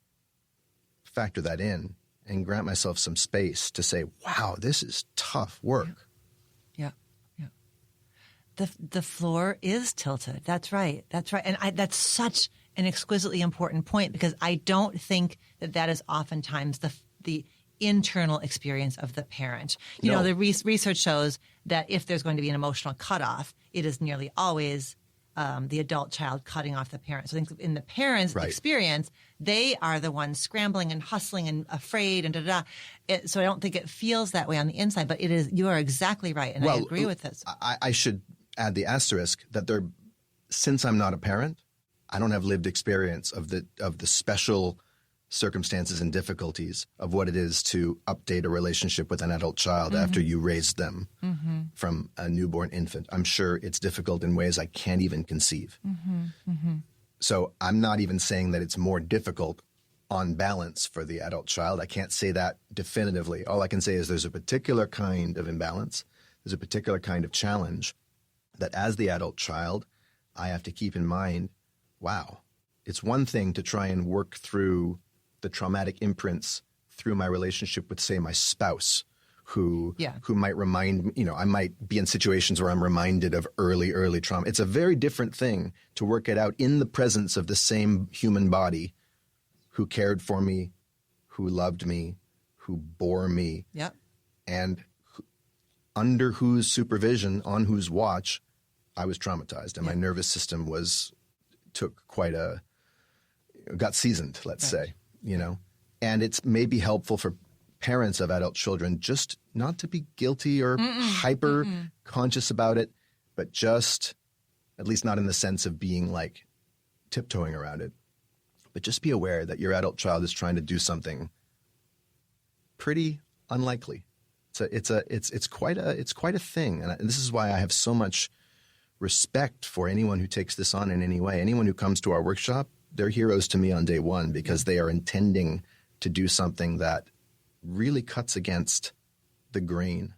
factor that in and grant myself some space to say, wow, this is tough work. Yeah. The floor is tilted. That's right. And that's such an exquisitely important point, because I don't think that is oftentimes the internal experience of the parent. You know, the research shows that if there's going to be an emotional cutoff, it is nearly always the adult child cutting off the parent. So I think in the parent's experience, they are the ones scrambling and hustling and afraid and da-da-da. So I don't think it feels that way on the inside, but it is. You are exactly right, and I agree with this. I should add the asterisk that since I'm not a parent, I don't have lived experience of the special circumstances and difficulties of what it is to update a relationship with an adult child after you raised them from a newborn infant. I'm sure it's difficult in ways I can't even conceive. So I'm not even saying that it's more difficult on balance for the adult child. I can't say that definitively. All I can say is there's a particular kind of imbalance. There's a particular kind of challenge that as the adult child, I have to keep in mind, wow, it's one thing to try and work through the traumatic imprints through my relationship with, say, my spouse, who might remind me, you know, I might be in situations where I'm reminded of early trauma. It's a very different thing to work it out in the presence of the same human body who cared for me, who loved me, who bore me, and under whose supervision, on whose watch, I was traumatized, and my nervous system got seasoned, let's say, you know. And it's maybe helpful for parents of adult children just not to be guilty or hyper conscious about it, but just, at least not in the sense of being like tiptoeing around it, but just be aware that your adult child is trying to do something pretty unlikely. It's quite a thing, and this is why I have so much respect for anyone who takes this on in any way. Anyone who comes to our workshop, they're heroes to me on day one, because they are intending to do something that really cuts against the grain.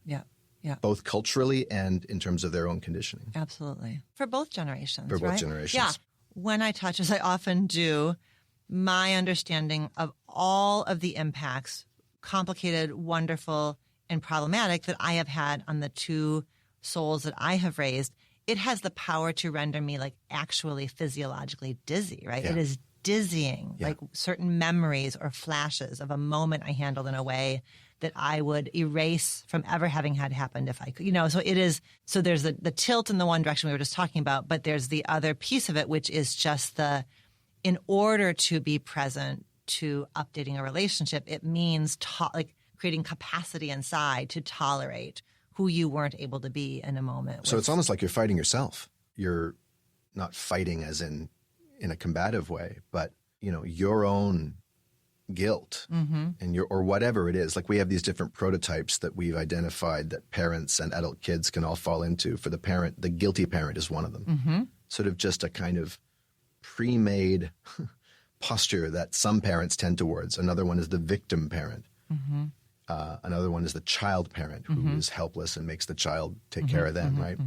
Both culturally and in terms of their own conditioning. Absolutely. For both generations. For both generations. Yeah. When I touch, as I often do, my understanding of all of the impacts, complicated, wonderful, and problematic, that I have had on the two souls that I have raised, it has the power to render me like actually physiologically dizzy, right? It is dizzying, like certain memories or flashes of a moment I handled in a way that I would erase from ever having had happened if I could, you know. So it is, so there's the tilt in the one direction we were just talking about, but there's the other piece of it, which is just in order to be present to updating a relationship, it means like creating capacity inside to tolerate who you weren't able to be in a moment. So it's almost like you're fighting yourself. You're not fighting as in a combative way, but, you know, your own guilt and or whatever it is. Like, we have these different prototypes that we've identified that parents and adult kids can all fall into. For the parent, the guilty parent is one of them. Sort of just a kind of pre-made posture that some parents tend towards. Another one is the victim parent. Another one is the child parent, who is helpless and makes the child take care of them, right?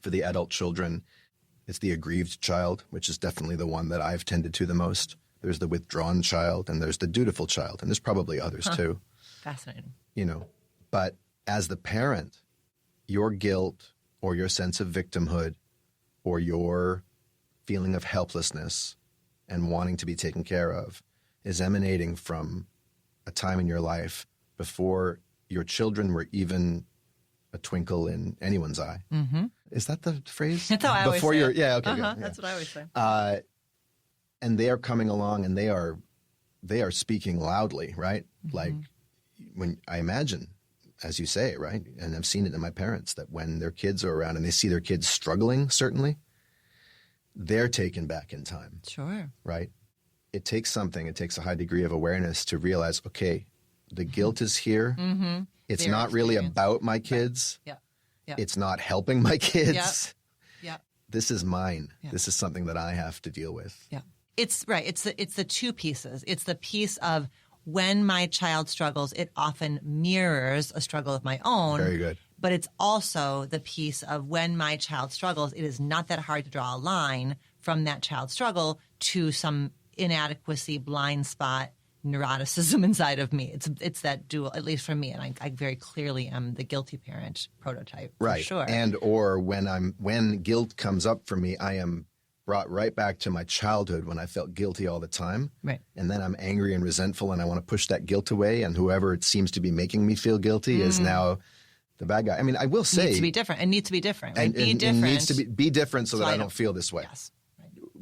For the adult children, it's the aggrieved child, which is definitely the one that I've tended to the most. There's the withdrawn child, and there's the dutiful child, and there's probably others too. Fascinating. You know, but as the parent, your guilt or your sense of victimhood or your feeling of helplessness and wanting to be taken care of is emanating from a time in your life before your children were even a twinkle in anyone's eye. Is that the phrase? That's how I always say it. Yeah, okay. That's what I always say. And they are coming along and they are speaking loudly, right? Like when I imagine, as you say, right? And I've seen it in my parents that when their kids are around and they see their kids struggling, certainly, they're taken back in time. Sure. Right? It takes a high degree of awareness to realize, okay, the guilt is here. It's Their not really experience. about my kids. Yeah. Yeah. It's not helping my kids. Yeah. This is mine. Yeah. This is something that I have to deal with. Yeah. It's right. It's the two pieces. It's the piece of when my child struggles, it often mirrors a struggle of my own. Very good. But it's also the piece of when my child struggles, it is not that hard to draw a line from that child's struggle to some inadequacy, blind spot, neuroticism inside of me. It's that dual, at least for me. And I very clearly am the guilty parent prototype. Right. For sure. And or when guilt comes up for me, I am brought right back to my childhood when I felt guilty all the time. Right. And then I'm angry and resentful and I want to push that guilt away. And whoever it seems to be making me feel guilty is now the bad guy. I mean, I will say. Needs to be different. It needs to be different. Right? And, Be and different. It needs to be different so that I I don't feel this way. Yes.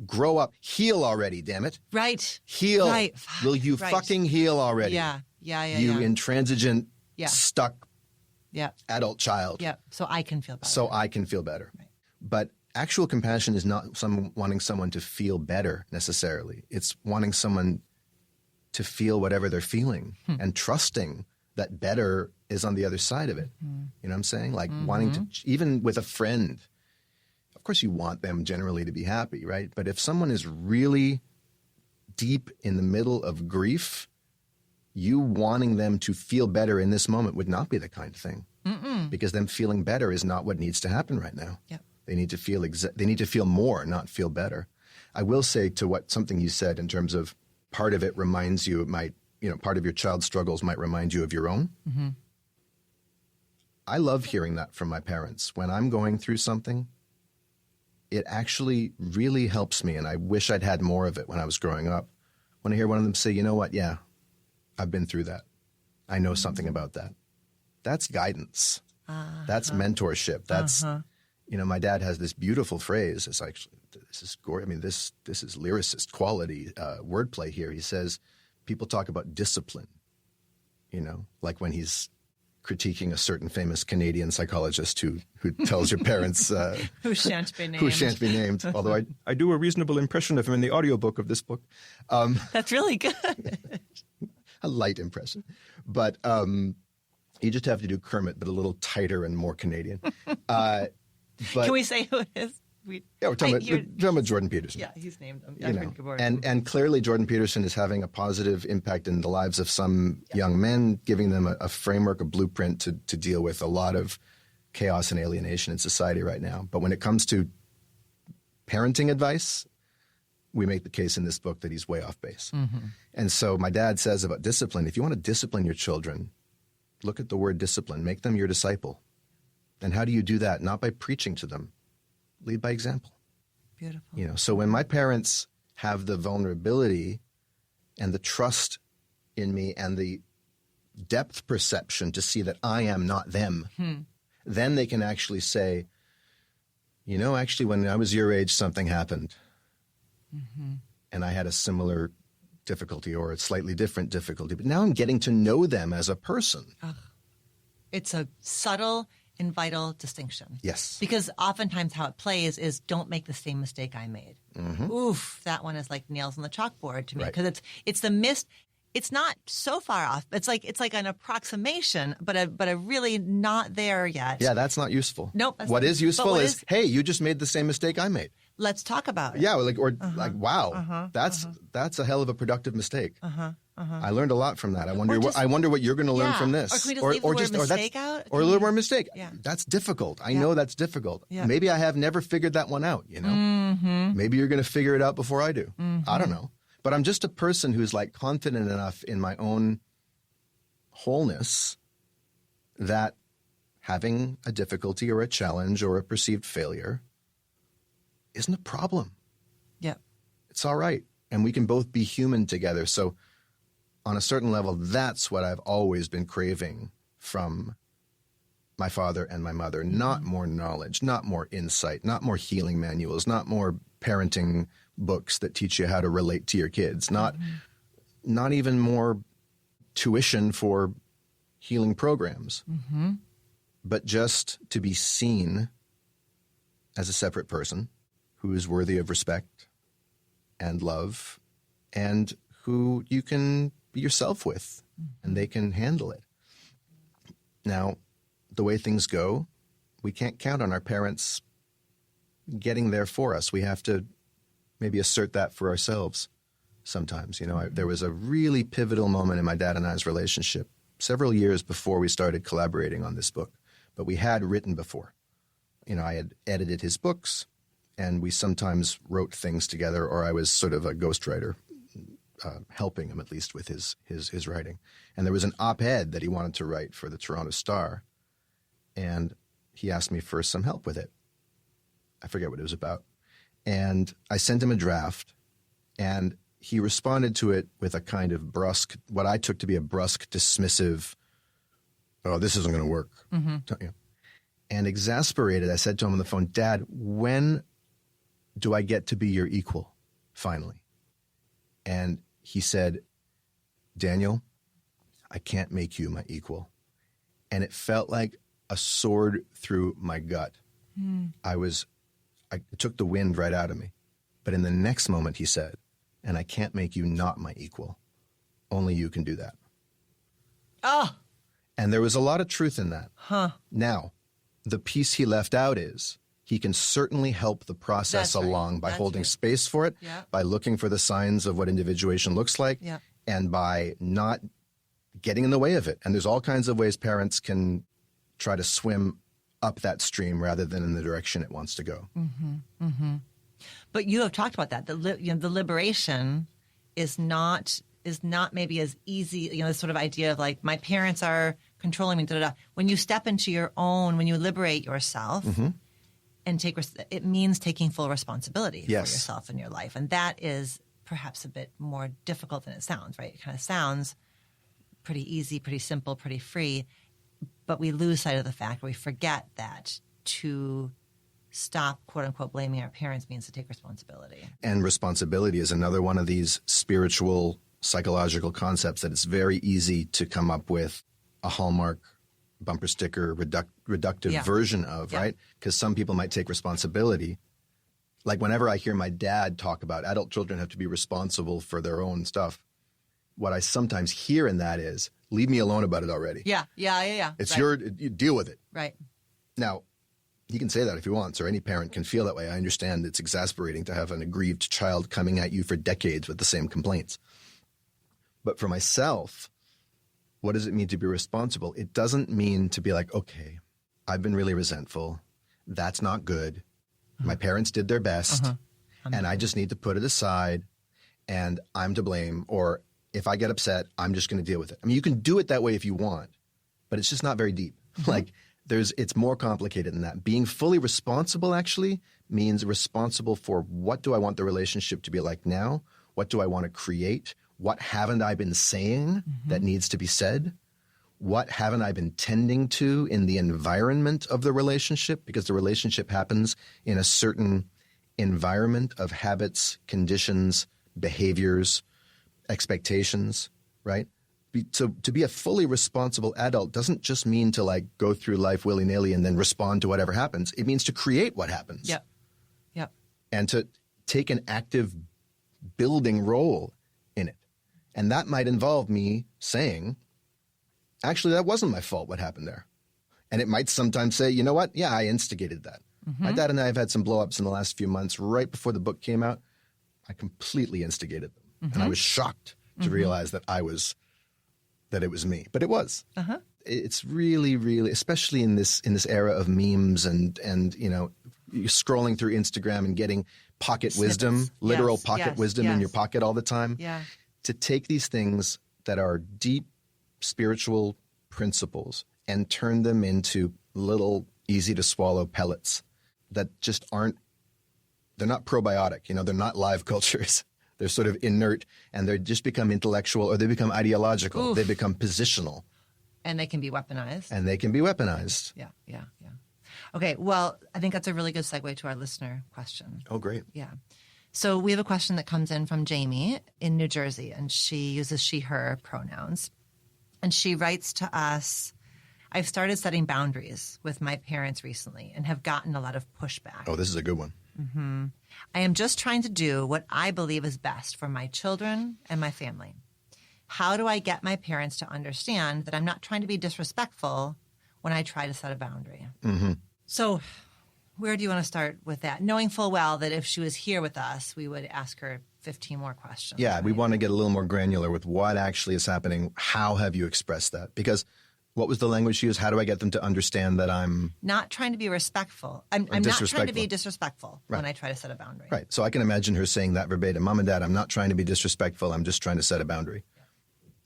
Grow up. Heal already, damn it. Right. Heal. Right. Will you Right. fucking heal already? Yeah. You intransigent, stuck Yeah. adult child. Yeah. So I can feel better. So I can feel better. Right. But actual compassion is not wanting someone to feel better necessarily. It's wanting someone to feel whatever they're feeling and trusting that better is on the other side of it. You know what I'm saying? Like wanting to, even with a friend, of course you want them generally to be happy, right? But if someone is really deep in the middle of grief, you wanting them to feel better in this moment would not be the kind of thing. Because them feeling better is not what needs to happen right now. Yep. They need to feel they need to feel more, not feel better. I will say to something you said in terms of part of it reminds you, part of your child's struggles might remind you of your own. I love hearing that from my parents. When I'm going through something, it actually really helps me, and I wish I'd had more of it when I was growing up. When I hear one of them say, you know what, yeah, I've been through that. I know something about that. That's guidance. That's mentorship. That's, my dad has this beautiful phrase. It's actually, this is gorgeous. I mean, this is lyricist quality wordplay here. He says, people talk about discipline, like when he's critiquing a certain famous Canadian psychologist who tells your parents who shan't be named. Who shan't be named. Although I do a reasonable impression of him in the audiobook of this book. That's really good. A light impression. But you just have to do Kermit, but a little tighter and more Canadian. But, can we say who it is? We're talking about Jordan Peterson. Yeah, he's named him. And clearly Jordan Peterson is having a positive impact in the lives of some young men, giving them a framework, a blueprint to deal with a lot of chaos and alienation in society right now. But when it comes to parenting advice, we make the case in this book that he's way off base. And so my dad says about discipline, if you want to discipline your children, look at the word discipline, make them your disciple. And how do you do that? Not by preaching to them. Lead by example. Beautiful. So when my parents have the vulnerability and the trust in me and the depth perception to see that I am not them, then they can actually say, actually when I was your age, something happened. And I had a similar difficulty or a slightly different difficulty. But now I'm getting to know them as a person. It's a subtle and vital distinction. Yes. Because oftentimes how it plays is don't make the same mistake I made. Oof, that one is like nails on the chalkboard to me. Because it's the missed. It's not so far off. It's like an approximation, but a really not there yet. Yeah, that's not useful. Nope. What is useful is, hey, you just made the same mistake I made. Let's talk about it. Yeah, wow, that's a hell of a productive mistake. I learned a lot from that. I wonder what you're going to learn from this. Or can we just leave the word mistake out? Or a little more mistake. Yeah. That's difficult. I know that's difficult. Yeah. Maybe I have never figured that one out, Maybe you're going to figure it out before I do. I don't know. But I'm just a person who's confident enough in my own wholeness that having a difficulty or a challenge or a perceived failure isn't a problem. Yeah. It's all right. And we can both be human together. So on a certain level, that's what I've always been craving from my father and my mother. Not more knowledge, not more insight, not more healing manuals, not more parenting books that teach you how to relate to your kids, not even more tuition for healing programs, but just to be seen as a separate person who is worthy of respect and love and who you can be yourself with and they can handle it. Now, the way things go, we can't count on our parents getting there for us. We have to maybe assert that for ourselves sometimes. You know, there was a really pivotal moment in my dad and I's relationship several years before we started collaborating on this book, but we had written before. You know, I had edited his books and we sometimes wrote things together, or I was sort of a ghostwriter, helping him at least with his writing. And there was an op-ed that he wanted to write for the Toronto Star, and he asked me for some help with it. I forget what it was about. And I sent him a draft, and he responded to it with a kind of brusque, what I took to be a brusque, dismissive, oh, this isn't going to work. And exasperated, I said to him on the phone, Dad, when do I get to be your equal, finally? And he said, Daniel, I can't make you my equal. And it felt like a sword through my gut. It took the wind right out of me. But in the next moment, he said, and I can't make you not my equal. Only you can do that. Oh. And there was a lot of truth in that. Now, the piece he left out is he can certainly help the process along by holding space for it, by looking for the signs of what individuation looks like, and by not getting in the way of it. And there's all kinds of ways parents can try to swim up that stream rather than in the direction it wants to go. But you have talked about that. The liberation is not maybe as easy. You know, this sort of idea of like, my parents are controlling me. When you step into your own, when you liberate yourself and it means taking full responsibility for yourself and your life, and that is perhaps a bit more difficult than it sounds. Right? It kind of sounds pretty easy, pretty simple, pretty free. But we lose sight of the fact, or we forget that to stop, quote unquote, blaming our parents means to take responsibility. And responsibility is another one of these spiritual, psychological concepts that it's very easy to come up with a hallmark, bumper sticker, reductive version of, right? Because some people might take responsibility. Like whenever I hear my dad talk about adult children have to be responsible for their own stuff, what I sometimes hear in that is, leave me alone about it already. Yeah. It's you deal with it. Right. Now, he can say that if he wants, or any parent can feel that way. I understand it's exasperating to have an aggrieved child coming at you for decades with the same complaints. But for myself, what does it mean to be responsible? It doesn't mean to be like, okay, I've been really resentful. That's not good. My parents did their best, and I just need to put it aside, and I'm to blame, or if I get upset, I'm just going to deal with it. I mean, you can do it that way if you want, but it's just not very deep. Like it's more complicated than that. Being fully responsible actually means responsible for what do I want the relationship to be like now? What do I want to create? What haven't I been saying that needs to be said? What haven't I been tending to in the environment of the relationship? Because the relationship happens in a certain environment of habits, conditions, behaviors, expectations, right? So to be a fully responsible adult doesn't just mean to like go through life willy-nilly and then respond to whatever happens. It means to create what happens. Yep. And to take an active building role in it. And that might involve me saying, actually, that wasn't my fault what happened there. And it might sometimes say, you know what? Yeah, I instigated that. My dad and I have had some blow-ups in the last few months. Right before the book came out, I completely instigated them. And I was shocked to realize that it was me. But it was. It's really, really, especially in this era of memes and you know, you're scrolling through Instagram and getting pocket wisdom, literal pocket wisdom in your pocket all the time. To take these things that are deep spiritual principles and turn them into little easy to swallow pellets that just they're not probiotic, you know, they're not live cultures. They're sort of inert, and they just become intellectual, or they become ideological. They become positional. And they can be weaponized. Yeah. Okay, well, I think that's a really good segue to our listener question. Oh, great. Yeah. So we have a question that comes in from Jamie in New Jersey, and she uses she, her pronouns. And she writes to us, I've started setting boundaries with my parents recently and have gotten a lot of pushback. Oh, this is a good one. Mm-hmm. I am just trying to do what I believe is best for my children and my family. How do I get my parents to understand that I'm not trying to be disrespectful when I try to set a boundary? Mm-hmm. So where do you want to start with that? Knowing full well that if she was here with us, we would ask her 15 more questions. Yeah, right? we want to get a little more granular with what actually is happening. How have you expressed that? Because what was the language she used? How do I get them to understand that I'm not trying to be respectful? I'm not trying to be disrespectful when I try to set a boundary. Right. So I can imagine her saying that verbatim. Mom and Dad, I'm not trying to be disrespectful. I'm just trying to set a boundary. Yeah.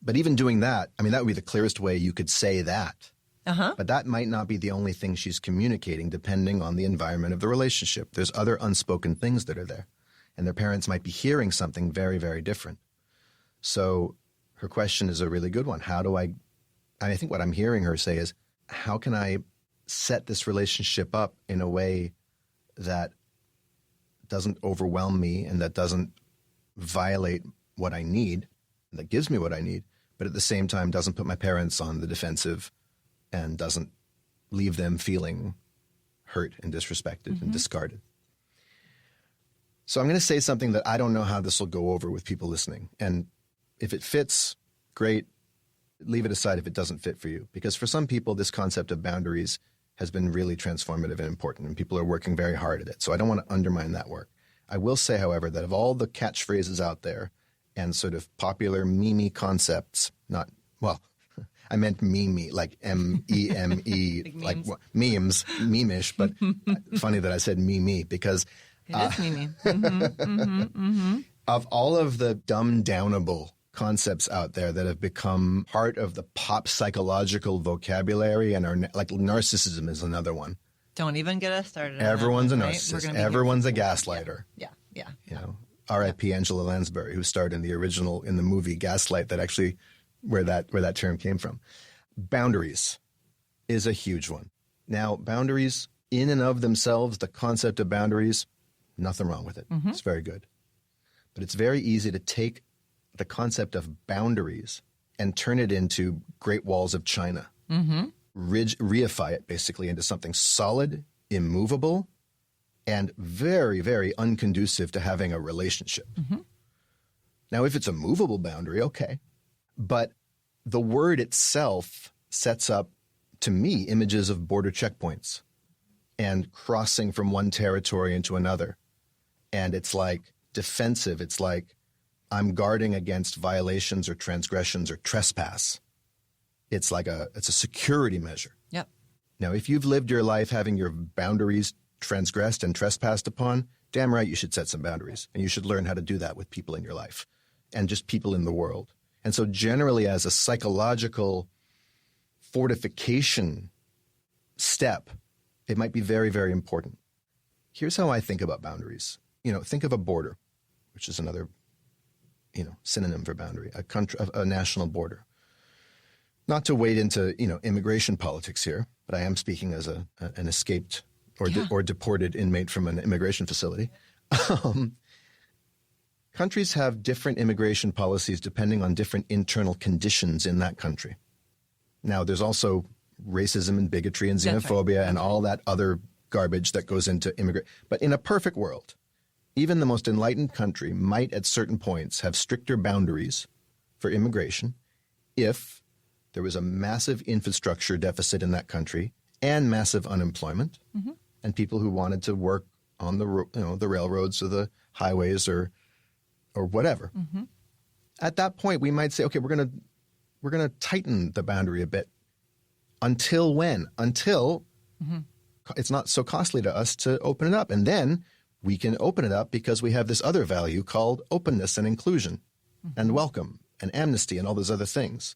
But even doing that, I mean, that would be the clearest way you could say that. Uh-huh. But that might not be the only thing she's communicating, depending on the environment of the relationship. There's other unspoken things that are there. And their parents might be hearing something very, very different. So her question is a really good one. I think what I'm hearing her say is, how can I set this relationship up in a way that doesn't overwhelm me and that doesn't violate what I need, that gives me what I need, but at the same time doesn't put my parents on the defensive and doesn't leave them feeling hurt and disrespected and discarded. So I'm going to say something that I don't know how this will go over with people listening. And if it fits, great. Leave it aside if it doesn't fit for you. Because for some people, this concept of boundaries has been really transformative and important, and people are working very hard at it. So I don't want to undermine that work. I will say, however, that of all the catchphrases out there and sort of popular meme concepts, I meant meme, like M-E-M-E, like memes, meme-ish, but funny that I said meme because it is meme. Mm-hmm, mm-hmm, mm-hmm. Of all of the dumbed-downable concepts out there that have become part of the pop psychological vocabulary and are like narcissism is another one. Don't even get us started. Everyone's on a that, narcissist. Right? Everyone's a gaslighter. Yeah. You know, R.I.P. Angela Lansbury, who starred in the movie Gaslight, that actually where that term came from. Boundaries is a huge one. Now, boundaries in and of themselves, the concept of boundaries, nothing wrong with it. Mm-hmm. It's very good. But it's very easy to take the concept of boundaries and turn it into Great Walls of China. Mm-hmm. Reify it basically into something solid, immovable, and very, very unconducive to having a relationship. Mm-hmm. Now, if it's a movable boundary, okay. But the word itself sets up, to me, images of border checkpoints and crossing from one territory into another. And it's like defensive. It's like I'm guarding against violations or transgressions or trespass. It's like it's a security measure. Yep. Now, if you've lived your life having your boundaries transgressed and trespassed upon, damn right you should set some boundaries. And you should learn how to do that with people in your life and just people in the world. And so generally as a psychological fortification step, it might be very, very important. Here's how I think about boundaries. Think of a border, which is another, synonym for boundary, a national border. Not to wade into, immigration politics here, but I am speaking as an escaped or deported inmate from an immigration facility. Countries have different immigration policies depending on different internal conditions in that country. Now, there's also racism and bigotry and xenophobia and all that other garbage that goes into immigration. But in a perfect world, even the most enlightened country might at certain points have stricter boundaries for immigration if there was a massive infrastructure deficit in that country and massive unemployment and people who wanted to work on the railroads or the highways or whatever. Mm-hmm. At that point, we might say, okay, we're going to tighten the boundary a bit. Until when? Until it's not so costly to us to open it up. And then we can open it up because we have this other value called openness and inclusion and welcome and amnesty and all those other things.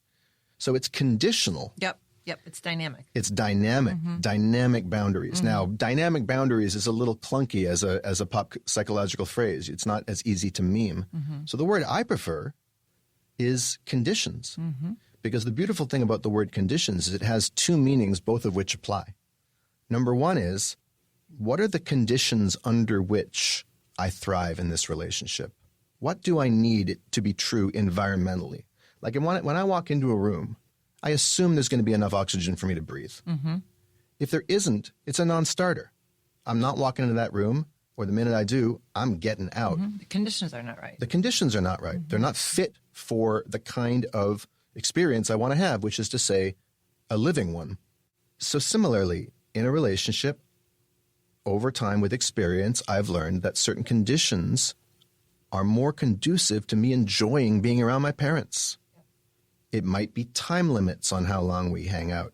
So it's conditional. Yep. It's dynamic. It's dynamic, dynamic boundaries. Mm-hmm. Now, dynamic boundaries is a little clunky as a pop psychological phrase. It's not as easy to meme. Mm-hmm. So the word I prefer is conditions. Mm-hmm. Because the beautiful thing about the word conditions is it has two meanings, both of which apply. Number one is, what are the conditions under which I thrive in this relationship? What do I need to be true environmentally? Like when I walk into a room, I assume there's going to be enough oxygen for me to breathe. Mm-hmm. If there isn't, it's a non-starter. I'm not walking into that room, or the minute I do, I'm getting out. Mm-hmm. The conditions are not right. The conditions are not right. Mm-hmm. They're not fit for the kind of experience I want to have, which is to say, a living one. So similarly, in a relationship, over time with experience, I've learned that certain conditions are more conducive to me enjoying being around my parents. It might be time limits on how long we hang out.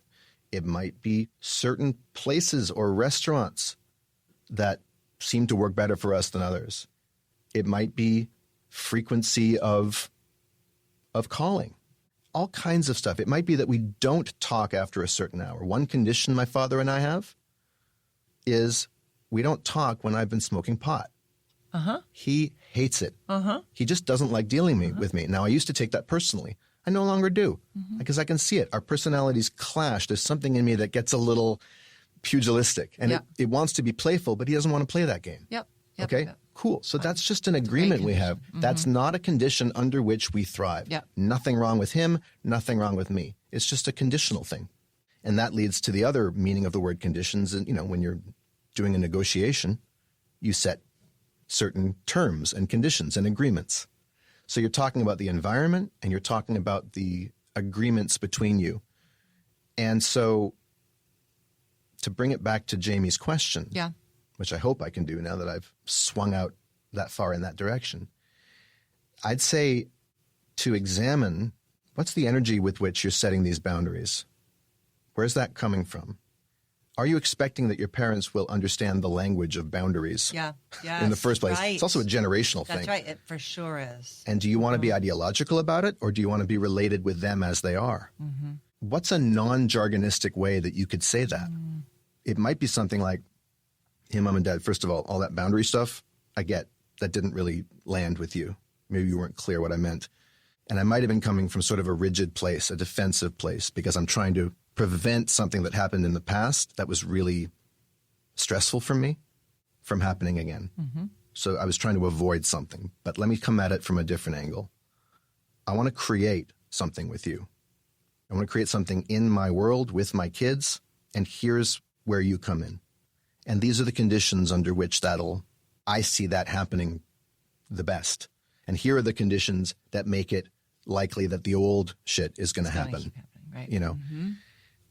It might be certain places or restaurants that seem to work better for us than others. It might be frequency of calling, all kinds of stuff. It might be that we don't talk after a certain hour. One condition my father and I have is we don't talk when I've been smoking pot. Uh-huh. He hates it. Uh-huh. He just doesn't like dealing with me. Now, I used to take that personally. I no longer do because I can see it. Our personalities clash. There's something in me that gets a little pugilistic and it wants to be playful, but he doesn't want to play that game. Yep. Okay, cool. So that's just an agreement we have. Mm-hmm. That's not a condition under which we thrive. Yep. Nothing wrong with him, nothing wrong with me. It's just a conditional thing. And that leads to the other meaning of the word conditions. And, when you're doing a negotiation, you set certain terms and conditions and agreements. So you're talking about the environment and you're talking about the agreements between you. And so to bring it back to Jamie's question, which I hope I can do now that I've swung out that far in that direction, I'd say to examine what's the energy with which you're setting these boundaries. Where's that coming from? Are you expecting that your parents will understand the language of boundaries in the first place? Right. It's also a generational thing. That's right. It for sure is. And do you want to be ideological about it, or do you want to be related with them as they are? Mm-hmm. What's a non-jargonistic way that you could say that? Mm. It might be something like, hey, Mom and Dad, first of all that boundary stuff, I get that didn't really land with you. Maybe you weren't clear what I meant. And I might have been coming from sort of a rigid place, a defensive place, because I'm trying to prevent something that happened in the past that was really stressful for me from happening again. Mm-hmm. So I was trying to avoid something, but let me come at it from a different angle. I want to create something with you. I want to create something in my world with my kids, and here's where you come in. And these are the conditions under which I see that happening the best. And here are the conditions that make it likely that the old shit is going to happen. Right. Mm-hmm.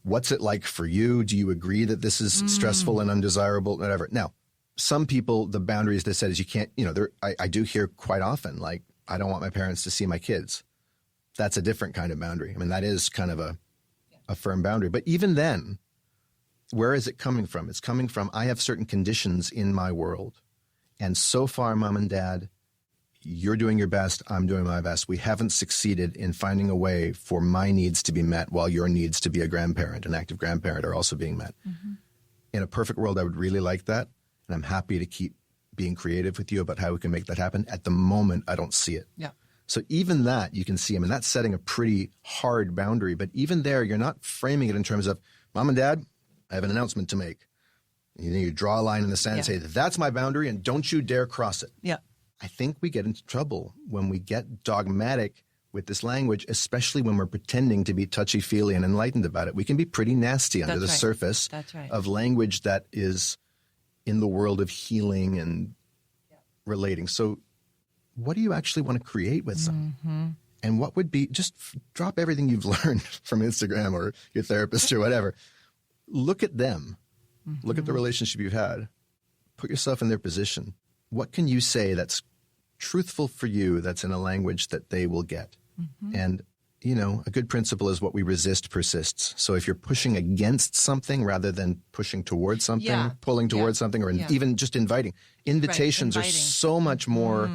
What's it like for you? Do you agree that this is stressful and undesirable, whatever? Now, some people, the boundaries they said is you can't, I do hear quite often, like, I don't want my parents to see my kids. That's a different kind of boundary. I mean, that is kind of a firm boundary. But even then, where is it coming from? It's coming from, I have certain conditions in my world. And so far, Mom and Dad, you're doing your best, I'm doing my best. We haven't succeeded in finding a way for my needs to be met while your needs to be a grandparent, an active grandparent, are also being met. Mm-hmm. In a perfect world, I would really like that. And I'm happy to keep being creative with you about how we can make that happen. At the moment, I don't see it. Yeah. So even that, you can see, I mean, that's setting a pretty hard boundary. But even there, you're not framing it in terms of, Mom and Dad, I have an announcement to make. You draw a line in the sand and say, that's my boundary and don't you dare cross it. Yeah. I think we get into trouble when we get dogmatic with this language, especially when we're pretending to be touchy-feely and enlightened about it. We can be pretty nasty under the surface of language that is in the world of healing and relating. So what do you actually want to create with them? Mm-hmm. And what would be, just drop everything you've learned from Instagram or your therapist or whatever. Look at them. Mm-hmm. Look at the relationship you've had. Put yourself in their position. What can you say that's truthful for you, that's in a language that they will get? Mm-hmm. And, a good principle is what we resist persists. So if you're pushing against something rather than pushing towards something, pulling towards something, or even just inviting. Invitations are so much more,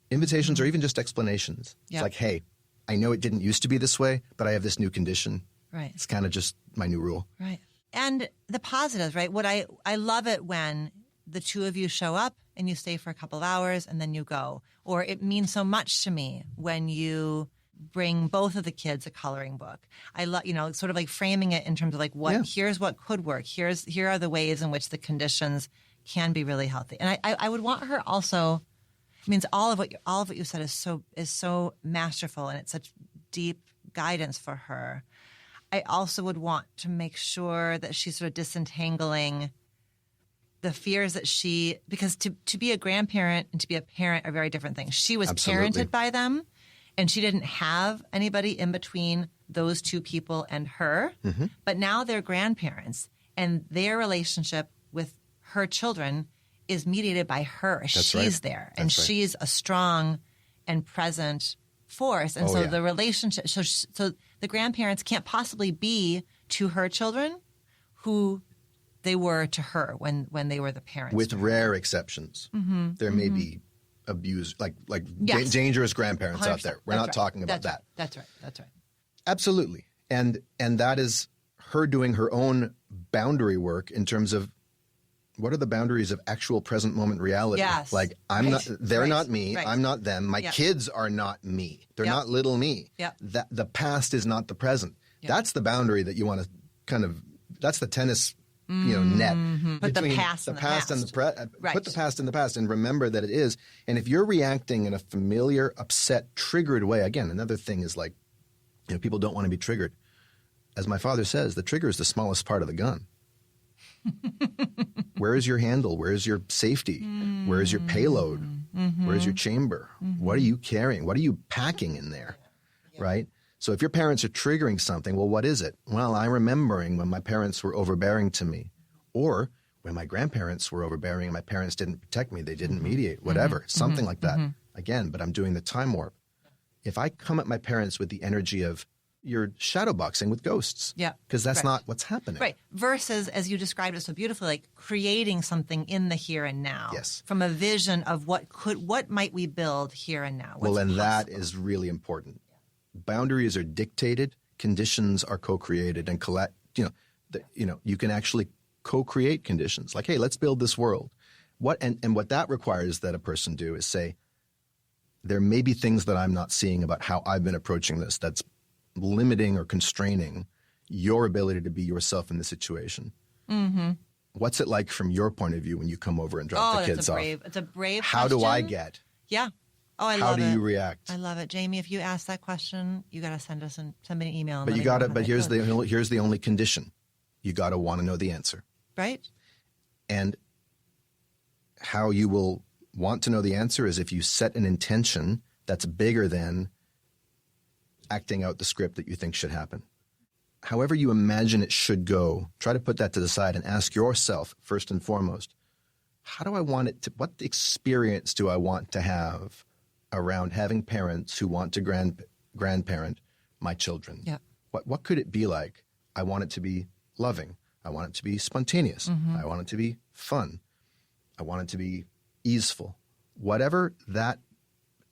invitations or even just explanations. Yep. It's like, hey, I know it didn't used to be this way, but I have this new condition. Right. It's kind of just my new rule. Right. And the positives, right? What I love it when the two of you show up and you stay for a couple of hours and then you go. Or it means so much to me when you bring both of the kids a coloring book. I love, sort of like framing it in terms of like here's what could work. Here are the ways in which the conditions can be really healthy. And I would want her also, it means all of what you said is so masterful, and it's such deep guidance for her. I also would want to make sure that she's sort of disentangling the fears that because to be a grandparent and to be a parent are very different things. She was Absolutely. parented by them, and she didn't have anybody in between those two people and her. Mm-hmm. But now they're grandparents, and their relationship with her children is mediated by her. That's she's right. there, and she's a strong and present force. And the relationship, so the grandparents can't possibly be to her children who they were to her when they were the parents. With rare exceptions. Mm-hmm. There may be abused, like dangerous grandparents out there. We're not talking about that. That's right. Absolutely. And that is her doing her own boundary work in terms of what are the boundaries of actual present moment reality? Yes. Like they're not me. Right. I'm not them. My kids are not me. They're not little me. Yep. That the past is not the present. Yep. That's the boundary that you want to that's the tennis net put between the past and the right. Put the past in the past and remember that it is. And if you're reacting in a familiar, upset, triggered way, again, another thing is like, people don't want to be triggered. As my father says, the trigger is the smallest part of the gun. Where is your handle? Where is your safety? Where is your payload? Where is your chamber? What are you carrying? What are you packing in there? Right? So if your parents are triggering something, well, what is it? Well, I'm remembering when my parents were overbearing to me, or when my grandparents were overbearing and my parents didn't protect me, they didn't mediate, whatever, something like that. Again, but I'm doing the time warp. If I come at my parents with the energy of you're shadowboxing with ghosts, because that's not what's happening. Right. Versus, as you described it so beautifully, like creating something in the here and now. Yes. From a vision of what might we build here and now. Well, and that is really important. Boundaries are dictated, conditions are co-created, and you can actually co-create conditions. Like, hey, let's build this world. What that requires that a person do is say, there may be things that I'm not seeing about how I've been approaching this that's limiting or constraining your ability to be yourself in the situation. Mm-hmm. What's it like from your point of view when you come over and drop the kids off? It's a brave How question. do I get? Yeah. Oh, I love it. How do you react? I love it. Jamie, if you ask that question, you got to send me an email. But here's the only condition. You got to want to know the answer. Right. And how you will want to know the answer is if you set an intention that's bigger than acting out the script that you think should happen. However you imagine it should go, try to put that to the side and ask yourself, first and foremost, how do I want it to, what experience do I want to have around having parents who want to grandparent my children? Yeah. What could it be like? I want it to be loving. I want it to be spontaneous. Mm-hmm. I want it to be fun. I want it to be easeful. Whatever that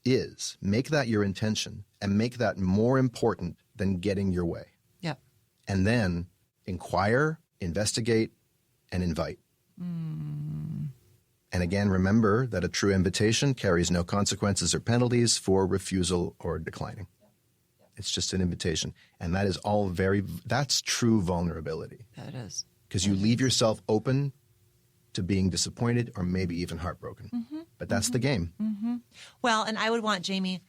is, make that your intention and make that more important than getting your way. Yeah. And then inquire, investigate, and invite. And again, remember that a true invitation carries no consequences or penalties for refusal or declining. It's just an invitation. And that is that's true vulnerability. That is. Because you leave yourself open to being disappointed or maybe even heartbroken. Mm-hmm. But that's the game. Mm-hmm. Well, and I would want Jamie,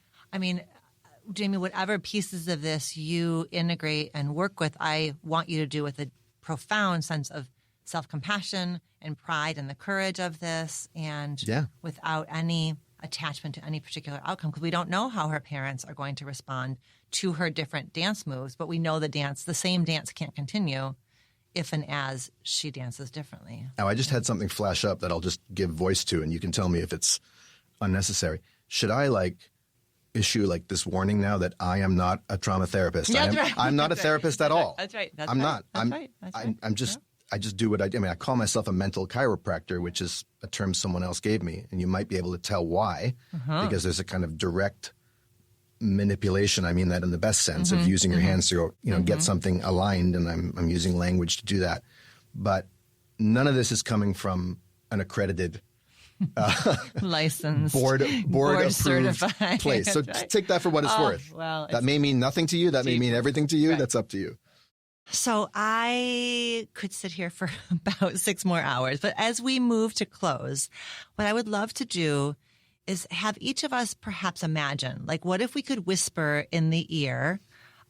whatever pieces of this you integrate and work with, I want you to do with a profound sense of self-compassion and pride and the courage of this, and without any attachment to any particular outcome, because we don't know how her parents are going to respond to her different dance moves, but we know the same dance can't continue if and as she dances differently. Now, I just had something flash up that I'll just give voice to, and you can tell me if it's unnecessary. Should I issue this warning now that I am not a trauma therapist? Yeah, I'm not a therapist at all. That's right. I'm not. I just do what I do. I mean, I call myself a mental chiropractor, which is a term someone else gave me, and you might be able to tell why, because there's a kind of direct manipulation. I mean that in the best sense of using your hands to get something aligned, and I'm using language to do that. But none of this is coming from an accredited, licensed, board approved certified place. So take that for what it's worth. Well, that may mean nothing to you. That may mean everything to you. Right. That's up to you. So I could sit here for about 6 more hours, but as we move to close, what I would love to do is have each of us perhaps imagine, like, what if we could whisper in the ear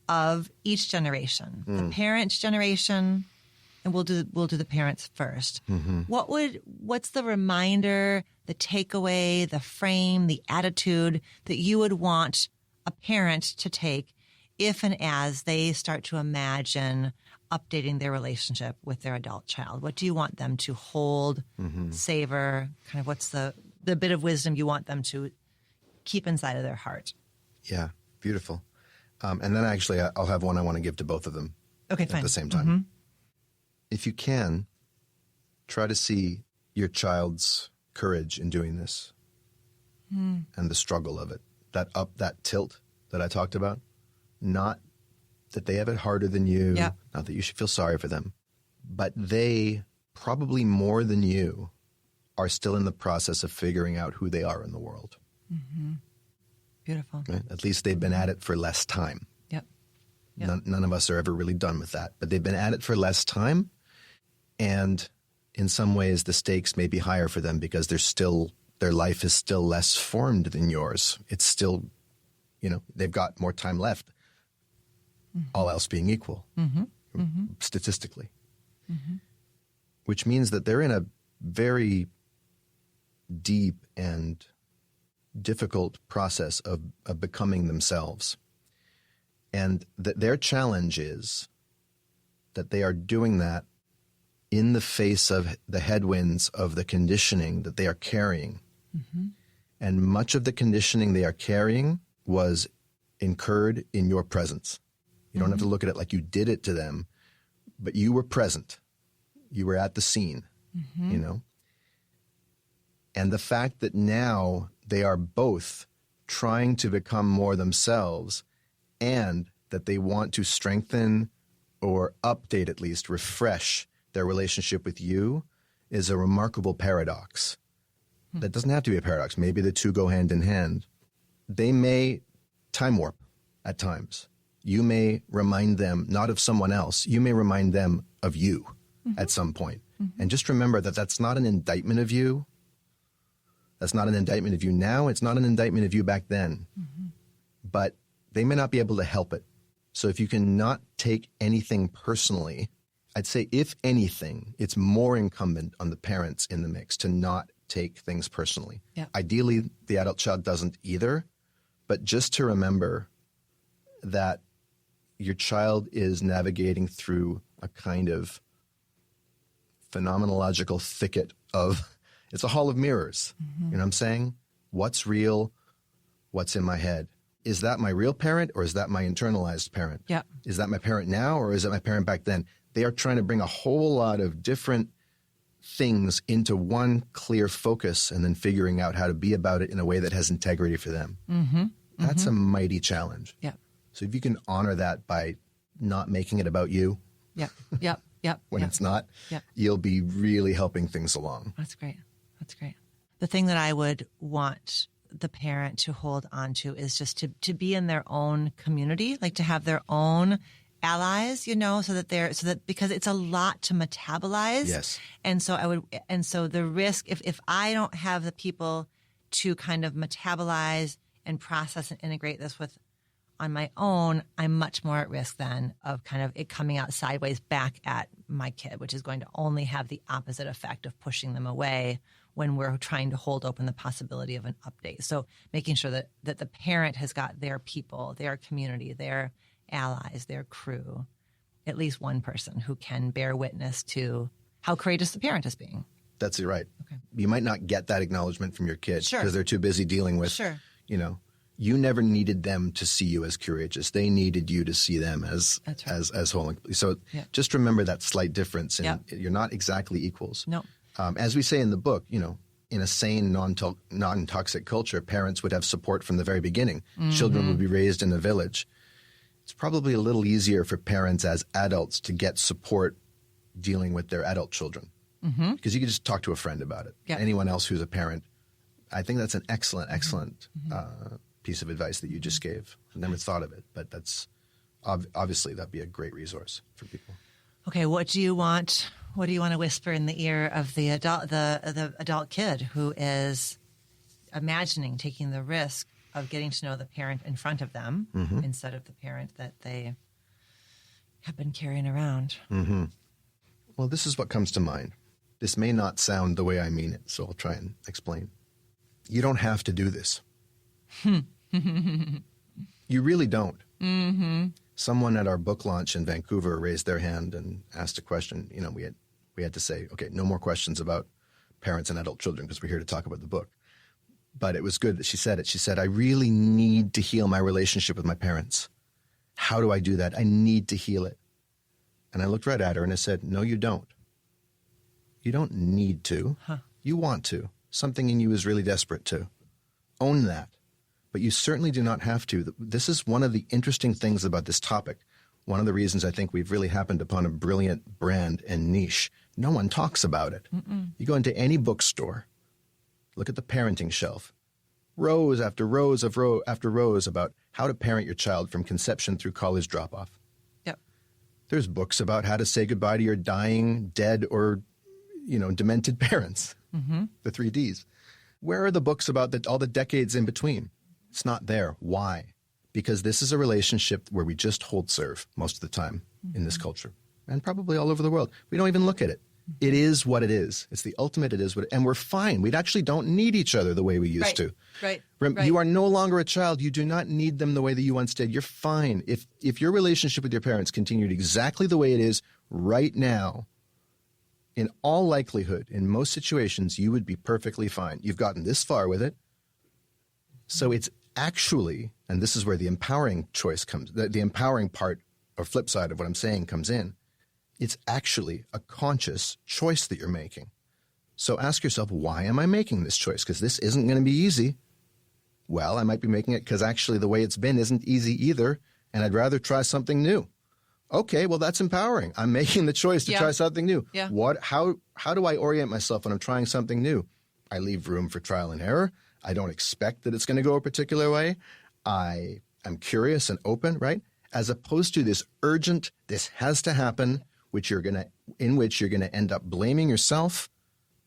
of each generation, the parents' generation, and we'll do the parents first. What's the reminder, the takeaway, the frame, the attitude that you would want a parent to take if and as they start to imagine updating their relationship with their adult child? What do you want them to hold, savor? Kind of what's the bit of wisdom you want them to keep inside of their heart? Yeah, beautiful. And then actually I'll have one I want to give to both of them at the same time. If you can, try to see your child's courage in doing this and the struggle of it, that tilt that I talked about. Not that they have it harder than you, not that you should feel sorry for them, but they probably more than you are still in the process of figuring out who they are in the world. Beautiful. Right? At least they've been at it for less time. None of us are ever really done with that, but they've been at it for less time. And in some ways, the stakes may be higher for them because their life is still less formed than yours. It's still, they've got more time left. All else being equal, statistically. Which means that they're in a very deep and difficult process of becoming themselves. And that their challenge is that they are doing that in the face of the headwinds of the conditioning that they are carrying. And much of the conditioning they are carrying was incurred in your presence. You don't have to look at it like you did it to them, but you were present. You were at the scene, And the fact that now they are both trying to become more themselves and that they want to strengthen or update, at least refresh their relationship with you is a remarkable paradox. That doesn't have to be a paradox. Maybe the two go hand in hand. They may time warp at times. You may remind them not of someone else. You may remind them of you at some point. And just remember that that's not an indictment of you. That's not an indictment of you now. It's not an indictment of you back then. But they may not be able to help it. So if you can not take anything personally, I'd say if anything, it's more incumbent on the parents in the mix to not take things personally. Ideally, the adult child doesn't either. But just to remember that your child is navigating through a kind of phenomenological thicket of, it's a hall of mirrors. You know what I'm saying? What's real? What's in my head? Is that my real parent or is that my internalized parent? Is that my parent now or is it my parent back then? They are trying to bring a whole lot of different things into one clear focus and then figuring out how to be about it in a way that has integrity for them. That's a mighty challenge. So if you can honor that by not making it about you when it's not, you'll be really helping things along. That's great. The thing that I would want the parent to hold on to is just to be in their own community, like to have their own allies, so that because it's a lot to metabolize. And so the risk, if I don't have the people to kind of metabolize and process and integrate this with on my own, I'm much more at risk then of kind of it coming out sideways back at my kid, which is going to only have the opposite effect of pushing them away when we're trying to hold open the possibility of an update. So making sure that the parent has got their people, their community, their allies, their crew, at least one person who can bear witness to how courageous the parent is being. That's it, right. You might not get that acknowledgement from your kid because they're too busy dealing with, you never needed them to see you as courageous. They needed you to see them as whole. So just remember that slight difference. And you're not exactly equals. No. As we say in the book, in a sane, non-toxic culture, parents would have support from the very beginning. Children would be raised in a village. It's probably a little easier for parents as adults to get support dealing with their adult children because you can just talk to a friend about it. Anyone else who's a parent. I think that's an excellent piece of advice that you just gave. I never thought of it, but that's obviously that'd be a great resource for people. Okay, what do you want to whisper in the ear of the adult kid who is imagining taking the risk of getting to know the parent in front of them instead of the parent that they have been carrying around? Mm-hmm. Well, this is what comes to mind. This may not sound the way I mean it, so I'll try and explain. You don't have to do this. You really don't. Mm-hmm. Someone at our book launch in Vancouver raised their hand and asked a question. You know, we had to say, okay, no more questions about parents and adult children because we're here to talk about the book. But it was good that she said it. She said, I really need to heal my relationship with my parents. How do I do that? I need to heal it. And I looked right at her and I said, no, you don't. You don't need to. You want to. Something in you is really desperate to. Own that. But you certainly do not have to. This is one of the interesting things about this topic. One of the reasons I think we've really happened upon a brilliant brand and niche. No one talks about it. You go into any bookstore, look at the parenting shelf, rows after rows after rows about how to parent your child from conception through college drop-off. Yep. There's books about how to say goodbye to your dying, dead, or demented parents, the 3 Ds. Where are the books about all the decades in between? It's not there. Why? Because this is a relationship where we just hold serve most of the time in this culture and probably all over the world. We don't even look at it. It is what it is. It's the ultimate. It is what, and we're fine. We actually don't need each other the way we used to. Right. You are no longer a child. You do not need them the way that you once did. You're fine. If your relationship with your parents continued exactly the way it is right now, in all likelihood, in most situations, you would be perfectly fine. You've gotten this far with it. So it's actually, and this is where the empowering choice comes, the empowering part or flip side of what I'm saying comes in. It's actually a conscious choice that you're making. So ask yourself, why am I making this choice? Because this isn't going to be easy. Well, I might be making it because actually the way it's been isn't easy either, and I'd rather try something new. Okay, well, that's empowering. I'm making the choice to try something new. Yeah. How do I orient myself when I'm trying something new? I leave room for trial and error. I don't expect that it's going to go a particular way. I am curious and open, right? As opposed to this urgent, this has to happen, in which you're going to end up blaming yourself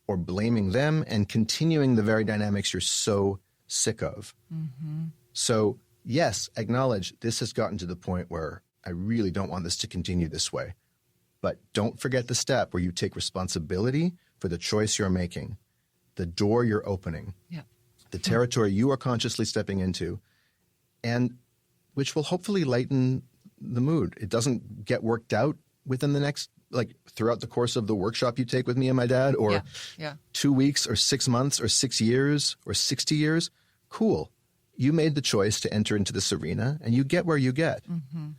or blaming them and continuing the very dynamics you're so sick of. Mm-hmm. So yes, acknowledge this has gotten to the point where I really don't want this to continue this way. But don't forget the step where you take responsibility for the choice you're making, the door you're opening, the territory you are consciously stepping into, and which will hopefully lighten the mood. It doesn't get worked out within the next, throughout the course of the workshop you take with me and my dad, or 2 weeks or 6 months or 6 years or 60 years. Cool. You made the choice to enter into this arena and you get where you get. Mm-hmm.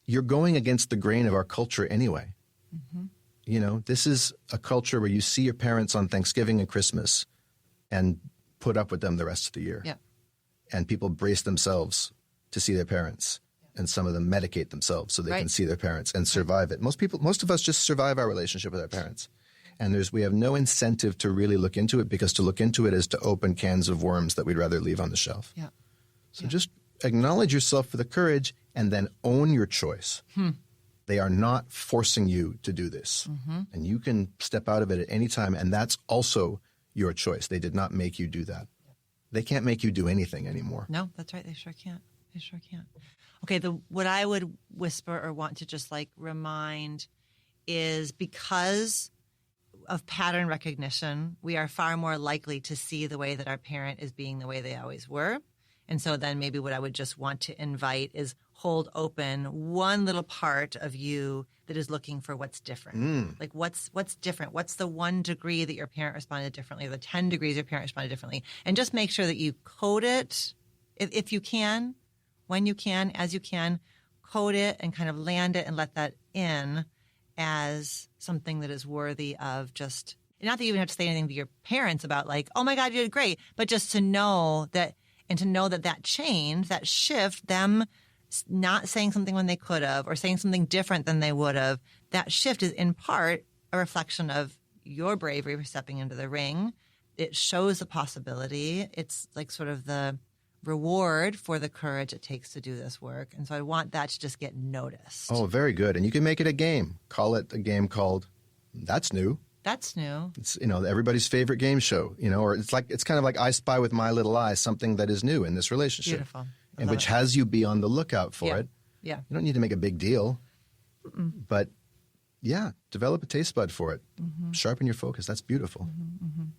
You're going against the grain of our culture anyway. Mm-hmm. This is a culture where you see your parents on Thanksgiving and Christmas and put up with them the rest of the year. Yeah. And people brace themselves to see their parents. And some of them medicate themselves so they can see their parents and survive it. Most of us just survive our relationship with our parents. And we have no incentive to really look into it, because to look into it is to open cans of worms that we'd rather leave on the shelf. Yeah. So just acknowledge yourself for the courage and then own your choice. They are not forcing you to do this. Mm-hmm. And you can step out of it at any time. And that's also your choice. They did not make you do that. They can't make you do anything anymore. No, that's right. They sure can't. Okay, what I would whisper or want to just remind is, because of pattern recognition, we are far more likely to see the way that our parent is being the way they always were. And so then maybe what I would just want to invite is hold open one little part of you that is looking for what's different. What's different? What's the 1 degree that your parent responded differently, or the 10 degrees your parent responded differently? And just make sure that you code it if you can. When you can, as you can, code it and kind of land it and let that in as something that is worthy of just, not that you even have to say anything to your parents about oh my God, you did great, but just to know that, and to know that change, that shift, them not saying something when they could have or saying something different than they would have, that shift is in part a reflection of your bravery for stepping into the ring. It shows the possibility. It's sort of the reward for the courage it takes to do this work. And so I want that to just get noticed. Oh, very good. And you can make it a game. Call it a game called That's New. That's new. It's, everybody's favorite game show, or it's kind of like I Spy with My Little Eye, something that is new in this relationship. Beautiful. And which has you be on the lookout for it. Yeah. You don't need to make a big deal. But yeah, develop a taste bud for it. Sharpen your focus. That's beautiful.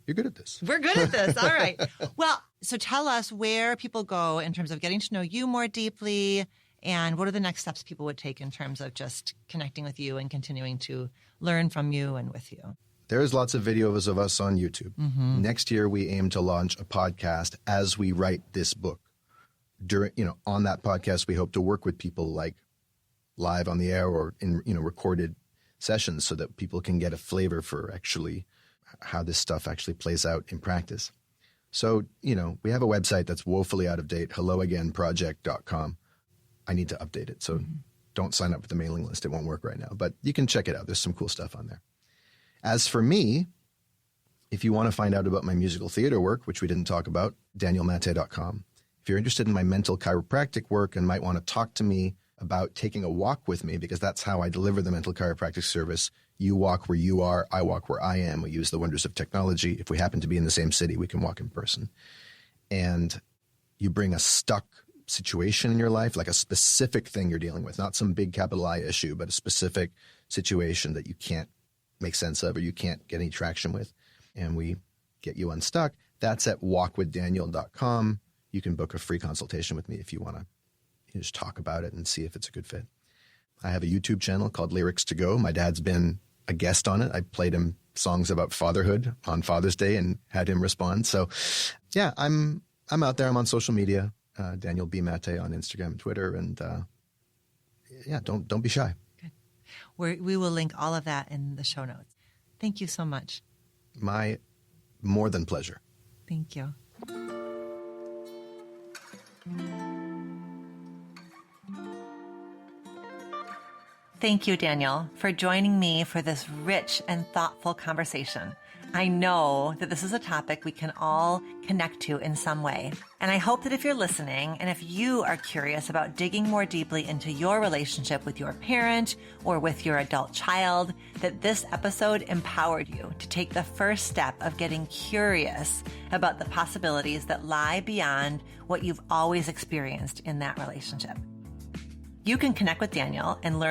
You're good at this. We're good at this. All right. Well, so tell us where people go in terms of getting to know you more deeply, and what are the next steps people would take in terms of just connecting with you and continuing to learn from you and with you. There's lots of videos of us on YouTube. Next year, we aim to launch a podcast as we write this book. On that podcast, we hope to work with people like live on the air or in, recorded sessions so that people can get a flavor for actually how this stuff actually plays out in practice. So, we have a website that's woefully out of date, helloagainproject.com. I need to update it. So don't sign up for the mailing list. It won't work right now, but you can check it out. There's some cool stuff on there. As for me, if you want to find out about my musical theater work, which we didn't talk about, danielmaté.com. If you're interested in my mental chiropractic work and might want to talk to me about taking a walk with me, because that's how I deliver the mental chiropractic service. You walk where you are, I walk where I am. We use the wonders of technology. If we happen to be in the same city, we can walk in person. And you bring a stuck situation in your life, like a specific thing you're dealing with, not some big capital I issue, but a specific situation that you can't make sense of or you can't get any traction with. And we get you unstuck. That's at walkwithdaniel.com. You can book a free consultation with me if you want to just talk about it and see if it's a good fit. I have a YouTube channel called Lyrics to Go. My dad's been a guest on it. I played him songs about fatherhood on Father's Day and had him respond. So yeah, I'm out there. I'm on social media. Daniel B. Maté on Instagram and Twitter. And don't be shy. Good. We will link all of that in the show notes. Thank you so much. My more than pleasure. Thank you. Thank you, Daniel, for joining me for this rich and thoughtful conversation. I know that this is a topic we can all connect to in some way. And I hope that if you're listening and if you are curious about digging more deeply into your relationship with your parent or with your adult child, that this episode empowered you to take the first step of getting curious about the possibilities that lie beyond what you've always experienced in that relationship. You can connect with Daniel and learn